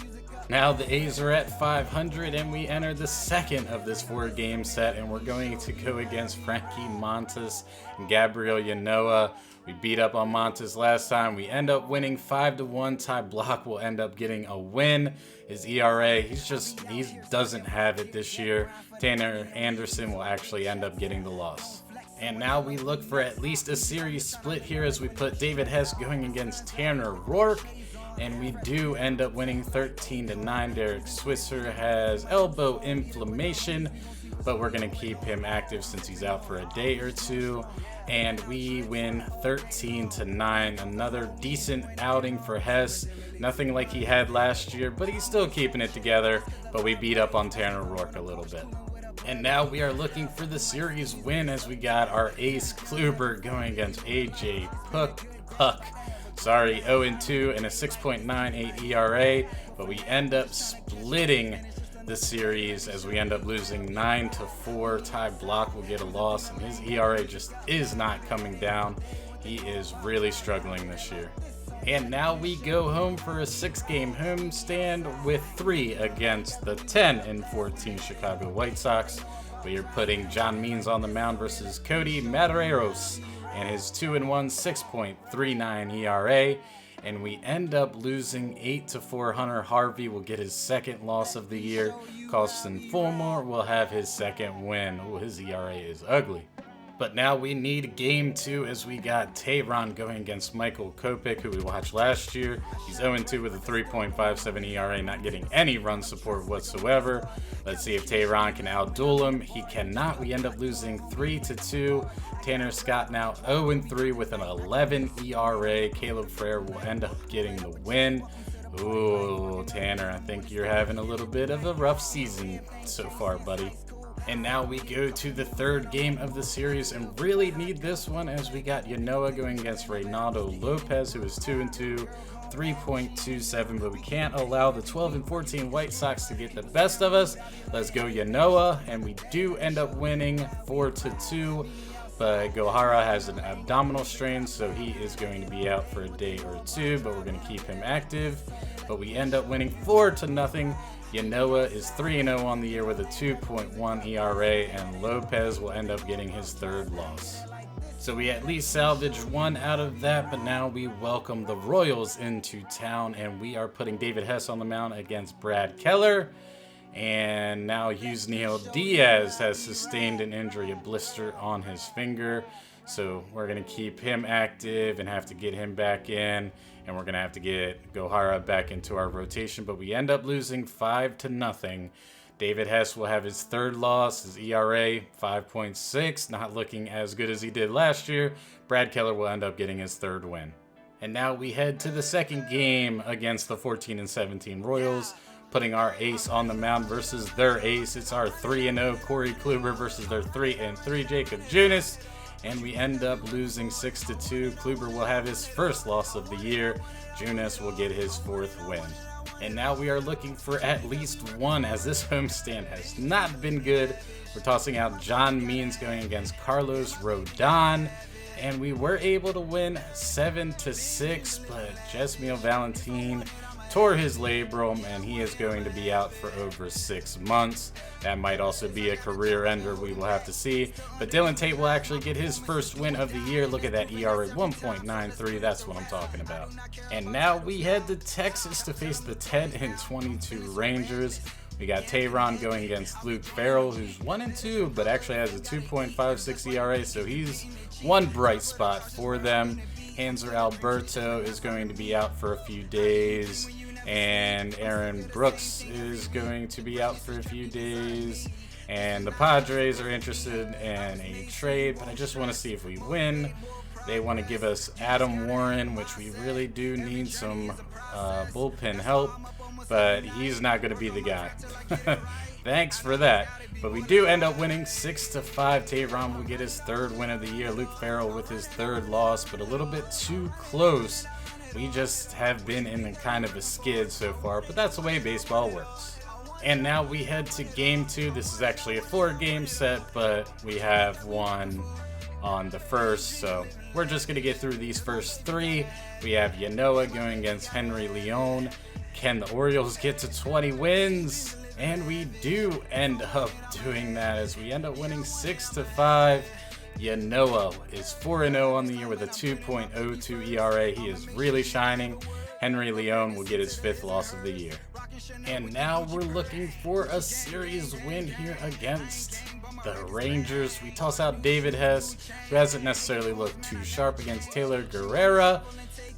A: Now the A's are at 500, and we enter the second of this 4-game set, and we're going to go against Frankie Montas and Gabriel Ynoa. We beat up on Montas last time. We end up winning 5-1. Ty Block will end up getting a win. His ERA, he doesn't have it this year. Tanner Anderson will actually end up getting the loss. And now we look for at least a series split here as we put David Hess going against Tanner Roark. And we do end up winning 13-9. Derek Switzer has elbow inflammation, but we're going to keep him active since he's out for a day or two. And we win 13-9. Another decent outing for Hess. Nothing like he had last year, but he's still keeping it together. But we beat up on Tanner Roark a little bit. And now we are looking for the series win as we got our ace Kluber going against AJ Puck. 0-2 and a 6.98 ERA, but we end up splitting the series as we end up losing 9-4. Ty Block will get a loss, and his ERA just is not coming down. He is really struggling this year. And now we go home for a 6-game homestand with 3 against the 10-14 Chicago White Sox. We are putting John Means on the mound versus Cody Madureira and his 2-1, 6.39 ERA. And we end up losing 8-4. Hunter Harvey will get his second loss of the year. Carlson Fulmore will have his second win. Ooh, his ERA is ugly. But now we need game 2 as we got Tehran going against Michael Kopech, who we watched last year. He's 0-2 with a 3.57 ERA, not getting any run support whatsoever. Let's see if Tehran can outduel him. He cannot. We end up losing 3-2. Tanner Scott now 0-3 with an 11 ERA. Caleb Frere will end up getting the win. Ooh, Tanner, I think you're having a little bit of a rough season so far, buddy. And now we go to the 3rd game of the series and really need this one as we got Ynoa going against Reynaldo Lopez, who is 2-2, 3.27, but we can't allow the 12-14 White Sox to get the best of us. Let's go Ynoa, and we do end up winning 4-2, but Gohara has an abdominal strain, so he is going to be out for a day or two, but we're going to keep him active. But we end up winning 4-0. Ynoa is 3-0 on the year with a 2.1 ERA, and Lopez will end up getting his 3rd loss. So we at least salvaged 1 out of that, but now we welcome the Royals into town, and we are putting David Hess on the mound against Brad Keller. And now Yusniel Diaz has sustained an injury, a blister on his finger. So we're going to keep him active and have to get him back in. And we're going to have to get Gohara back into our rotation. But we end up losing 5-0. David Hess will have his 3rd loss. His ERA, 5.6. Not looking as good as he did last year. Brad Keller will end up getting his 3rd win. And now we head to the 2nd game against the 14-17 Royals. putting our ace on the mound versus their ace. It's our 3-0 Corey Kluber versus their 3-3 Jacob Junis. And we end up losing 6-2. Kluber will have his first loss of the year. Junis will get his 4th win. And now we are looking for at least one, as this homestand has not been good. We're tossing out John Means going against Carlos Rodon. And we were able to win 7-6, but Jesmiel Valentin tore his labrum, and he is going to be out for over 6 months. That might also be a career ender. We will have to see. But Dylan Tate will actually get his first win of the year. Look at that ERA, 1.93. That's what I'm talking about. And now we head to Texas to face the 10-22 Rangers. We got Tehran going against Luke Farrell, who's 1-2, but actually has a 2.56 ERA, so he's one bright spot for them. Hanser Alberto is going to be out for a few days, and Aaron Brooks is going to be out for a few days. And the Padres are interested in a trade, but I just want to see if we win. They want to give us Adam Warren, which we really do need some bullpen help, but he's not going to be the guy. Thanks for that. But we do end up winning 6-5. Tehran will get his 3rd win of the year. Luke Farrell with his 3rd loss, but a little bit too close. We just have been in a kind of a skid so far, but that's the way baseball works. And now we head to game 2. This is actually a 4-game set, but we have one on the first, so we're just going to get through these first 3. We have Yanoa going against Henry Leon. Can the Orioles get to 20 wins? And we do end up doing that, as we end up winning 6-5. Yanoa is 4-0 on the year with a 2.02 ERA. He is really shining. Henry Leon will get his 5th loss of the year. And now we're looking for a series win here against the Rangers. We toss out David Hess, who hasn't necessarily looked too sharp, against Taylor Guerrera.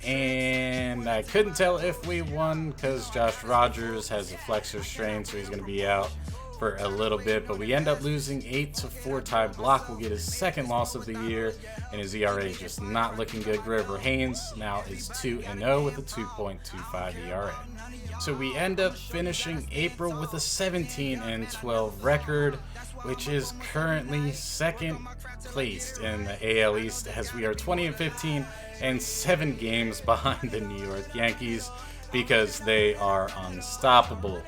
A: And I couldn't tell if we won because Josh Rogers has a flexor strain, so he's going to be out for a little bit. But we end up losing 8-4. Ty Block will get his 2nd loss of the year, and his ERA is just not looking good. Grover Haynes now is 2-0 with a 2.25 ERA. So we end up finishing April with a 17-12 record, which is currently 2nd placed in the AL East, as we are 20-15 and 7 games behind the New York Yankees because they are unstoppable.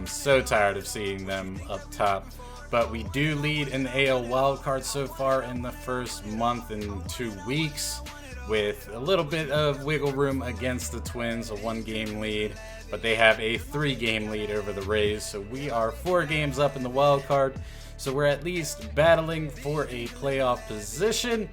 A: So tired of seeing them up top. But we do lead in the AL wildcard so far in the first month and 2 weeks, with a little bit of wiggle room against the Twins, a 1-game lead, but they have a 3-game lead over the Rays. So we are 4 games up in the wild card, so we're at least battling for a playoff position,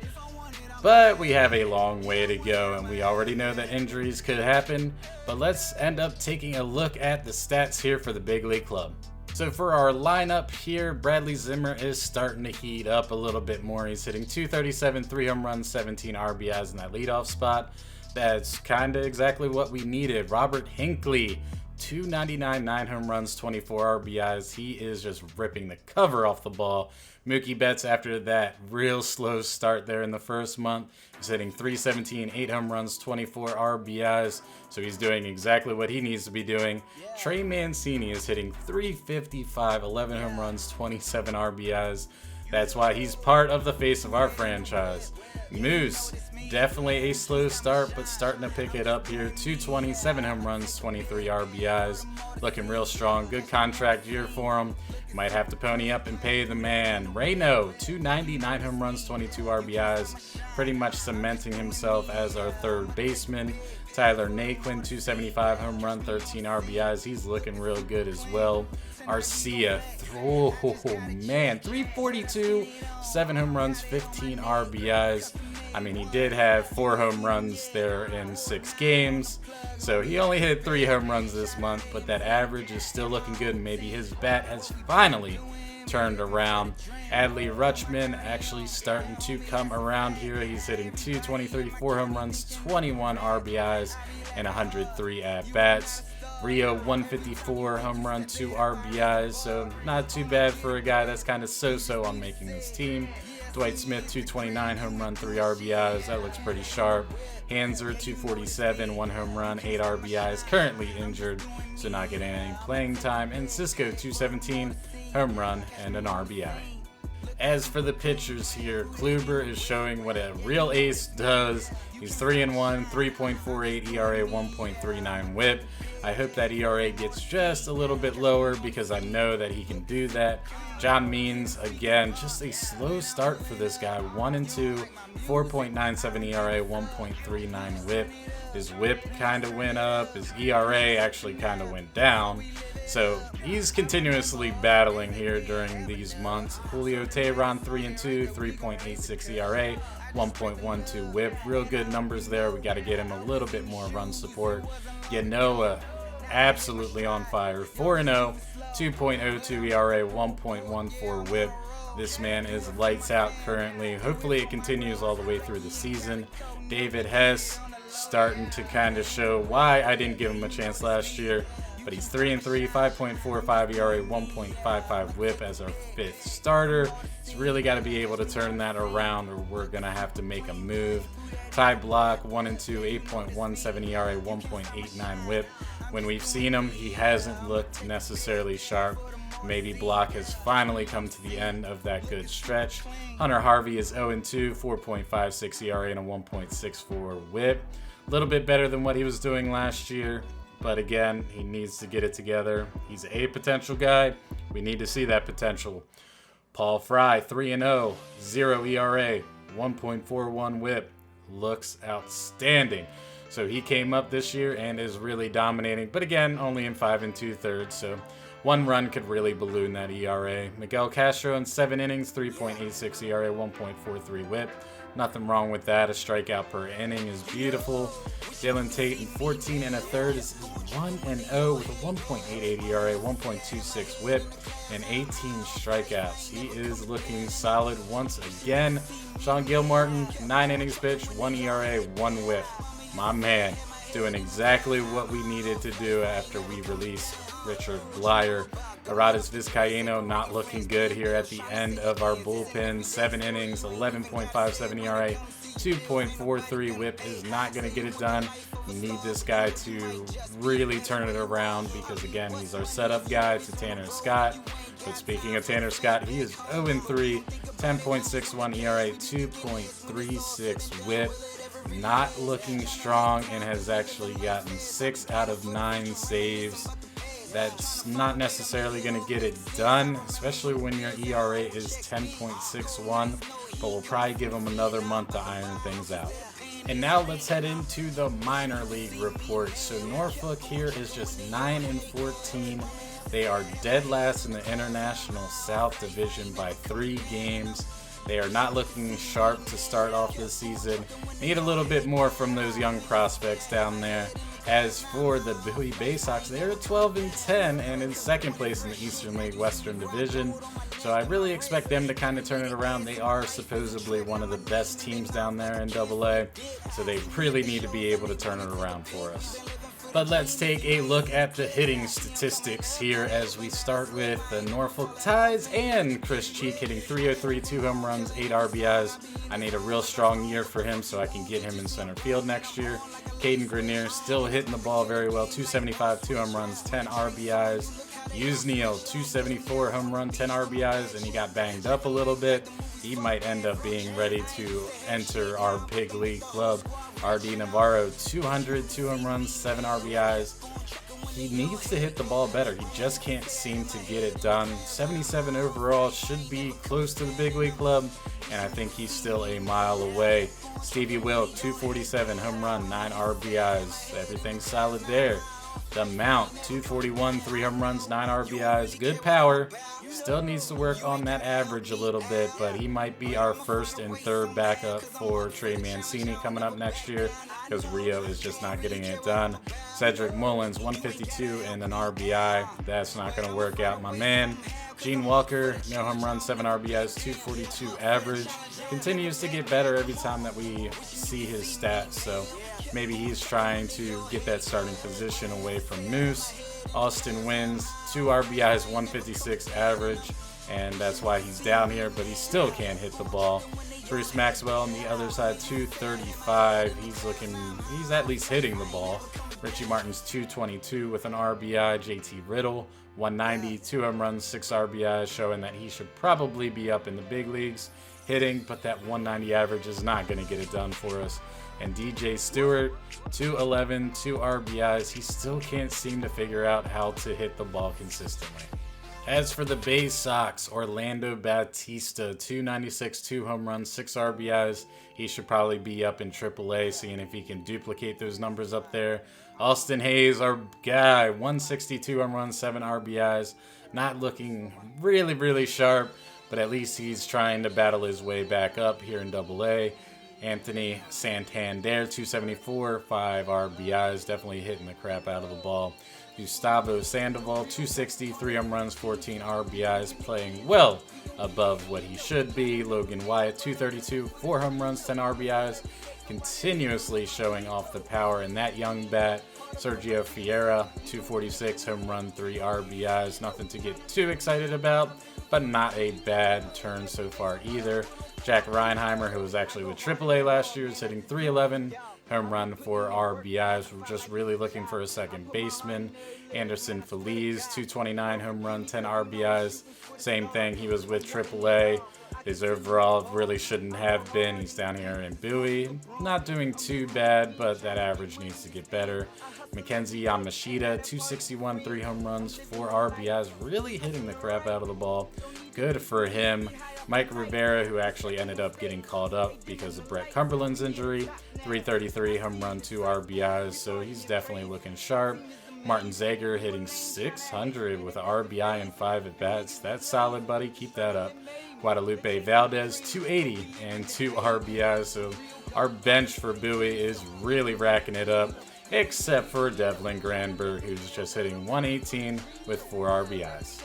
A: but we have a long way to go, and we already know that injuries could happen. But let's end up taking a look at the stats here for the big league club. So for our lineup here, Bradley Zimmer is starting to heat up a little bit more. He's hitting .237, 3 home runs, 17 RBIs in that leadoff spot. That's kind of exactly what we needed. Robert Hinckley, .299, 9 home runs, 24 RBIs. He is just ripping the cover off the ball. Mookie Betts, after that real slow start there in the first month, is hitting .317, 8 home runs, 24 RBIs. So he's doing exactly what he needs to be doing. Trey Mancini is hitting .355, 11 home runs, 27 RBIs. That's why he's part of the face of our franchise. Moose, definitely a slow start, but starting to pick it up here. .220, 7 home runs, 23 RBIs. Looking real strong. Good contract year for him. Might have to pony up and pay the man. Reno, .290, 9 home runs, 22 RBIs. Pretty much cementing himself as our 3rd baseman. Tyler Naquin, .275, home run, 13 RBIs. He's looking real good as well. Arcia, oh man, .342, 7 home runs, 15 RBIs. I mean, he did have 4 home runs there in 6 games, so he only hit 3 home runs this month, but that average is still looking good, and maybe his bat has finally turned around. Adley Rutschman actually starting to come around here. He's hitting .223, 4 home runs, 21 RBIs, and 103 at-bats. Rio, 154, home run, 2 RBIs, so not too bad for a guy that's kind of so-so on making this team. Dwight Smith, 229, home run, 3 RBIs. That looks pretty sharp. Hanser, 247, 1 home run, 8 RBIs. Currently injured, so not getting any playing time. And Cisco, 217, home run, and an RBI. As for the pitchers here, Kluber is showing what a real ace does. He's 3-1, 3.48 ERA, 1.39 WHIP. I hope that ERA gets just a little bit lower because I know that he can do that. John Means, again, just a slow start for this guy. 1-2, 4.97 ERA, 1.39 WHIP. His WHIP kind of went up. His ERA actually kind of went down. So he's continuously battling here during these months. Julio Teheran, 3-2, 3.86 ERA, 1.12 WHIP. Real good numbers there. We got to get him a little bit more run support. Yanoa, absolutely on fire. 4-0, 2.02 ERA, 1.14 WHIP. This man is lights out currently. Hopefully it continues all the way through the season. David Hess starting to kind of show why I didn't give him a chance last year. But he's 3-3, 5.45 ERA, 1.55 WHIP as our 5th starter. He's really got to be able to turn that around or we're going to have to make a move. Ty Block, 1-2, 8.17 ERA, 1.89 WHIP. When we've seen him, he hasn't looked necessarily sharp. Maybe Block has finally come to the end of that good stretch. Hunter Harvey is 0-2, 4.56 ERA, and a 1.64 WHIP. A little bit better than what he was doing last year. But again, he needs to get it together. He's a potential guy. We need to see that potential. Paul Fry, 3-0, 0 ERA, 1.41 WHIP. Looks outstanding. So he came up this year and is really dominating. But again, only in 5 2/3. So 1 run could really balloon that ERA. Miguel Castro in 7 innings, 3.86 ERA, 1.43 WHIP. Nothing wrong with that. A strikeout per inning is beautiful. Dylan Tate in 14 1/3 is 1-0 with a 1.88 ERA, 1.26 WHIP, and 18 strikeouts. He is looking solid once again. Sean Gilmartin, 9 innings pitched, 1 ERA, 1 WHIP. My man, doing exactly what we needed to do after we released Richard Blyer. Aradis Vizcaíno not looking good here at the end of our bullpen. 7 innings, 11.57 ERA, 2.43 WHIP is not going to get it done. We need this guy to really turn it around because, again, he's our setup guy to Tanner Scott. But speaking of Tanner Scott, he is 0-3, 10.61 ERA, 2.36 WHIP. Not looking strong and has actually gotten 6 out of 9 saves. That's not necessarily going to get it done, especially when your ERA is 10.61, but we'll probably give him another month to iron things out. And now let's head into the minor league reports. So Norfolk here is just 9-14. They are dead last in the International South Division by 3 games. They are not looking sharp to start off this season. Need a little bit more from those young prospects down there. As for the Bowie Bay Sox, they are 12-10 and in 2nd place in the Eastern League Western Division. So I really expect them to kind of turn it around. They are supposedly one of the best teams down there in AA, so they really need to be able to turn it around for us. But let's take a look at the hitting statistics here as we start with the Norfolk Tides and Chris Cheek hitting .303, 2 home runs, 8 RBIs. I need a real strong year for him so I can get him in center field next year. Caden Grenier still hitting the ball very well, 275, 2 home runs, 10 RBIs. Yusniel, 274 home run, 10 RBIs, and he got banged up a little bit. He might end up being ready to enter our big league club. R.D. Navarro, 200, 2 home runs, 7 RBIs. He needs to hit the ball better. He just can't seem to get it done. 77 overall, should be close to the big league club, and I think he's still a mile away. Stevie Wilk, 247, home run, 9 RBIs. Everything's solid there. The Mount, 241, 3 home runs, 9 RBIs. Good power. Still needs to work on that average a little bit, but he might be our 1st and 3rd backup for Trey Mancini coming up next year because Rio is just not getting it done. Cedric Mullins, 152 and an RBI. That's not going to work out, my man. Gene Walker, no home runs, 7 RBIs, 242 average. Continues to get better every time that we see his stats, so maybe he's trying to get that starting position away from Moose. Austin Wins, 2 RBIs, 156 average. and that's why he's down here, but he still can't hit the ball. Bruce Maxwell on the other side, 235. He's at least hitting the ball. Richie Martin's 222 with an RBI. JT Riddle, 190, 2 home runs, 6 RBIs, showing that he should probably be up in the big leagues hitting, but that 190 average is not going to get it done for us. And DJ Stewart, 211, 2 RBIs. He still can't seem to figure out how to hit the ball consistently. As for the Bay Sox, Orlando Batista, 296, 2 home runs, 6 RBIs. He should probably be up in AAA, seeing if he can duplicate those numbers up there. Austin Hayes, our guy, 162 home runs, 7 RBIs. Not looking really sharp, but at least he's trying to battle his way back up here in AA. Anthony Santander, 274, 5 RBIs, definitely hitting the crap out of the ball. Gustavo Sandoval, 260, 3 home runs, 14 RBIs, playing well above what he should be. Logan Wyatt, 232, 4 home runs, 10 RBIs, continuously showing off the power in that young bat. Sergio Fiera, 246, home run, 3 RBIs. Nothing to get too excited about, but not a bad turn so far either. Jack Reinheimer, who was actually with AAA last year, is hitting 311, home run, 4 RBIs. We're just really looking for a second baseman. Anderson Feliz, 229, home run, 10 RBIs. Same thing, he was with AAA. His overall really shouldn't have been. He's down here in Bowie. Not doing too bad, but that average needs to get better. Mackenzie Yamashita, 261, 3 home runs, 4 RBIs. Really hitting the crap out of the ball. Good for him. Mike Rivera, who actually ended up getting called up because of Brett Cumberland's injury, 333, home run, 2 RBIs. So he's definitely looking sharp. Martin Zager hitting 600 with an RBI and 5 at-bats. That's solid, buddy. Keep that up. Guadalupe Valdez, 280 and 2 RBIs. So our bench for Bowie is really racking it up, except for Devlin Granberg, who's just hitting 118 with 4 RBIs.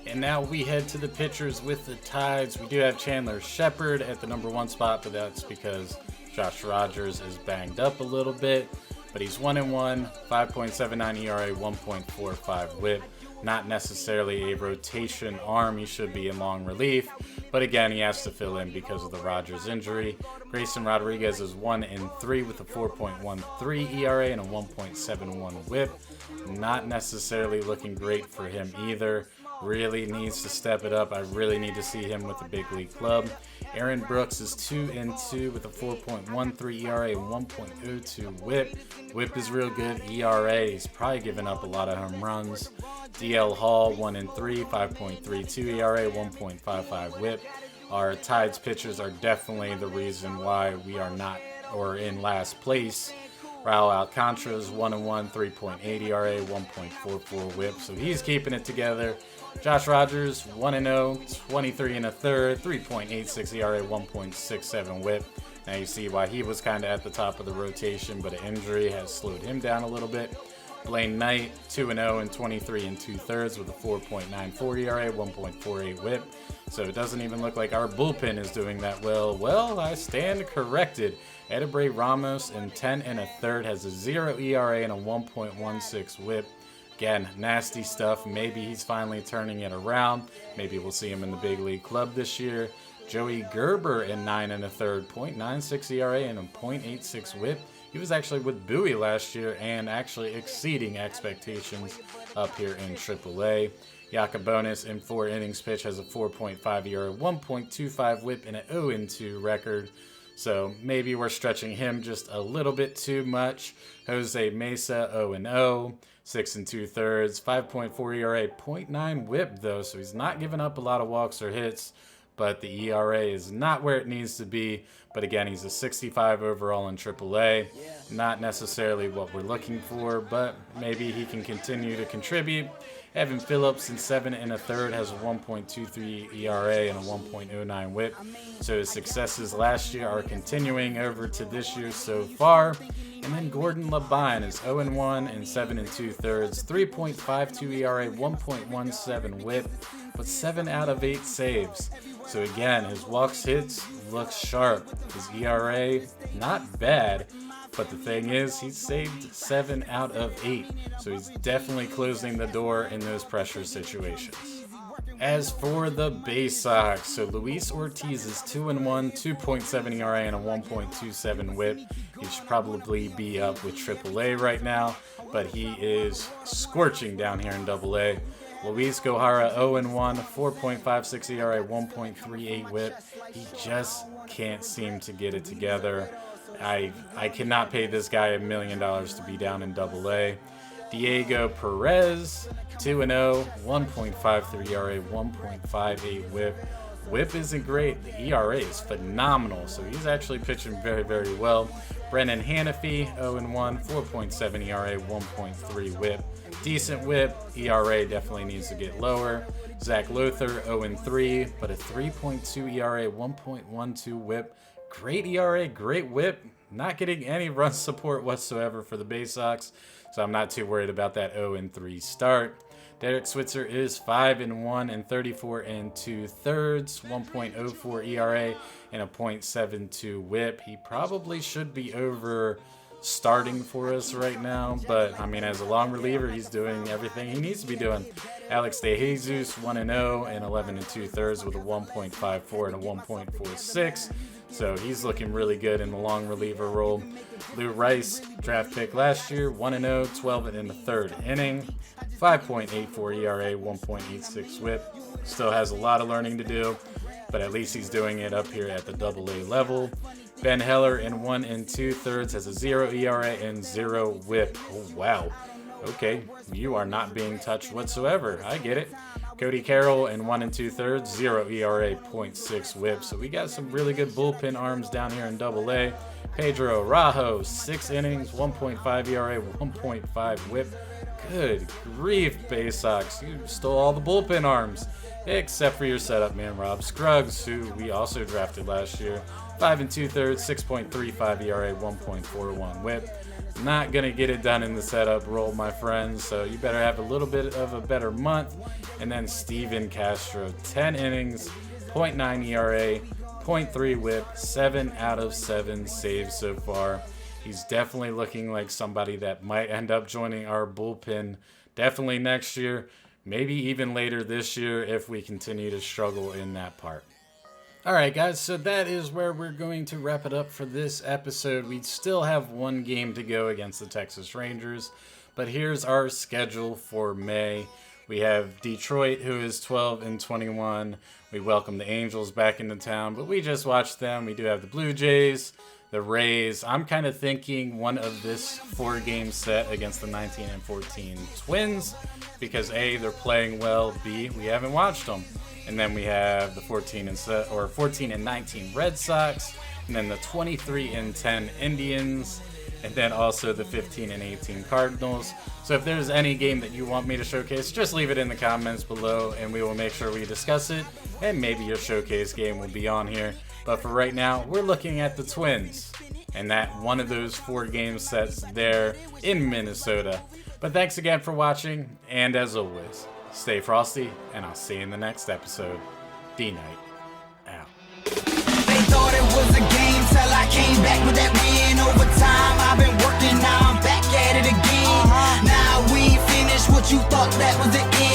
A: And now we head to the pitchers with the Tides. We do have Chandler Shepard at the number 1 spot, but that's because Josh Rogers is banged up a little bit. But he's 1-1, 5.79 ERA, 1.45 WHIP. Not necessarily a rotation arm. He should be in long relief, but again, he has to fill in because of the Rogers injury. Grayson Rodriguez is 1-3 with a 4.13 ERA and a 1.71 WHIP. Not necessarily looking great for him either. Really needs to step it up. I really need to see him with the big league club. Aaron Brooks is 2-2 with a 4.13 ERA and 1.02 WHIP. WHIP is real good. ERA, he's probably given up a lot of home runs. DL Hall, 1-3, 5.32 ERA, 1.55 WHIP. Our Tides pitchers are definitely the reason why we are not or in last place. Raul Alcantara's 1-1, 3.8 ERA, 1.44 WHIP, so he's keeping it together. Josh Rogers, 1-0, 23 1/3, 3.86 ERA, 1.67 WHIP. Now you see why he was kind of at the top of the rotation, but an injury has slowed him down a little bit. Blaine Knight, 2-0 and 23 2/3 with a 4.94 ERA, 1.48 WHIP. So it doesn't even look like our bullpen is doing that well. Well, I stand corrected. Edebrey Ramos in 10 1/3 has a 0 ERA and a 1.16 WHIP. Again, nasty stuff. Maybe he's finally turning it around. Maybe we'll see him in the big league club this year. Joey Gerber in 9 1/3, 0.96 ERA and a 0.86 WHIP. He was actually with Bowie last year and actually exceeding expectations up here in AAA. Yacobonis in 4 innings pitched has a 4.5 ERA, 1.25 WHIP, and an 0-2 record. So maybe we're stretching him just a little bit too much. Jose Mesa, 0-0, 6 2/3, 5.4 ERA, 0.9 WHIP though, so he's not giving up a lot of walks or hits, but the ERA is not where it needs to be. But again, he's a 65 overall in AAA. Not necessarily what we're looking for, but maybe he can continue to contribute. Evan Phillips in 7 1/3 has a 1.23 ERA and a 1.09 WHIP. So his successes last year are continuing over to this year so far. And then Gordon Labine is 0-1 and 7 2/3, 3.52 ERA, 1.17 WHIP, but 7 out of 8 saves. So again, his walks hits looks sharp. His ERA, not bad. But the thing is, he's saved 7 out of 8. So he's definitely closing the door in those pressure situations. As for the Bay Sox, so Luis Ortiz is 2-1, 2.7 ERA and a 1.27 WHIP. He should probably be up with AAA right now, but he is scorching down here in AA. Luis Gohara 0-1, 4.56 ERA, 1.38 WHIP. He just can't seem to get it together. I cannot pay this guy $1 million to be down in AA. Diego Perez, 2-0, 1.53 ERA, 1.58 WHIP. WHIP isn't great. The ERA is phenomenal, so he's actually pitching very, very well. Brennan Hanafy, 0-1, 4.7 ERA, 1.3 WHIP. Decent WHIP. ERA definitely needs to get lower. Zach Luther, 0-3, but a 3.2 ERA, 1.12 WHIP. Great ERA, great WHIP. Not getting any run support whatsoever for the Bay Sox, so I'm not too worried about that 0-3 start. Derek Switzer is 5-1 and 34 2/3, 1.04 ERA and a 0.72 WHIP. He probably should be over starting for us right now, but I mean, as a long reliever, he's doing everything he needs to be doing. Alex DeJesus, 1-0 and 11 2/3 with a 1.54 and a 1.46. So he's looking really good in the long reliever role. Lou Rice, draft pick last year, 1-0, 12 1/3 inning, 5.84 ERA, 1.86 WHIP. Still has a lot of learning to do, but at least he's doing it up here at the AA level. Ben Heller in 1 2/3 has a 0 ERA and 0 WHIP. Oh, wow. Okay, you are not being touched whatsoever. I get it. Cody Carroll in 1 2/3, 0 ERA, 0.6 WHIP. So we got some really good bullpen arms down here in AA. Pedro Rajo, 6 innings, 1.5 ERA, 1.5 WHIP. Good grief, Bay Sox. You stole all the bullpen arms, except for your setup man, Rob Scruggs, who we also drafted last year. 5 2/3, 6.35 ERA, 1.41 WHIP. Not going to get it done in the setup role, my friends, so you better have a little bit of a better month. And then Steven Castro, 10 innings, 0.9 ERA, 0.3 WHIP, 7 out of 7 saves so far. He's definitely looking like somebody that might end up joining our bullpen definitely next year, maybe even later this year if we continue to struggle in that part. Alright guys, so that is where we're going to wrap it up for this episode. We still have one game to go against the Texas Rangers, but here's our schedule for May. We have Detroit, who is 12-21. We welcome the Angels back into town, but we just watched them. We do have the Blue Jays, the Rays. I'm kind of thinking one of this 4-game set against the 19-14 Twins, because A, they're playing well, B, we haven't watched them. And then we have the 14-19 Red Sox, and then the 23-10 Indians, and then also the 15-18 Cardinals. So if there's any game that you want me to showcase, just leave it in the comments below, and we will make sure we discuss it, and maybe your showcase game will be on here. But for right now, we're looking at the Twins, and that one of those 4-game sets there in Minnesota. But thanks again for watching, and as always, stay frosty, and I'll see you in the next episode. D.Knight, out.
B: They thought it was a game till I came back with that win over time. I've been working, now I'm back at it again. Now we finished what you thought that was the end.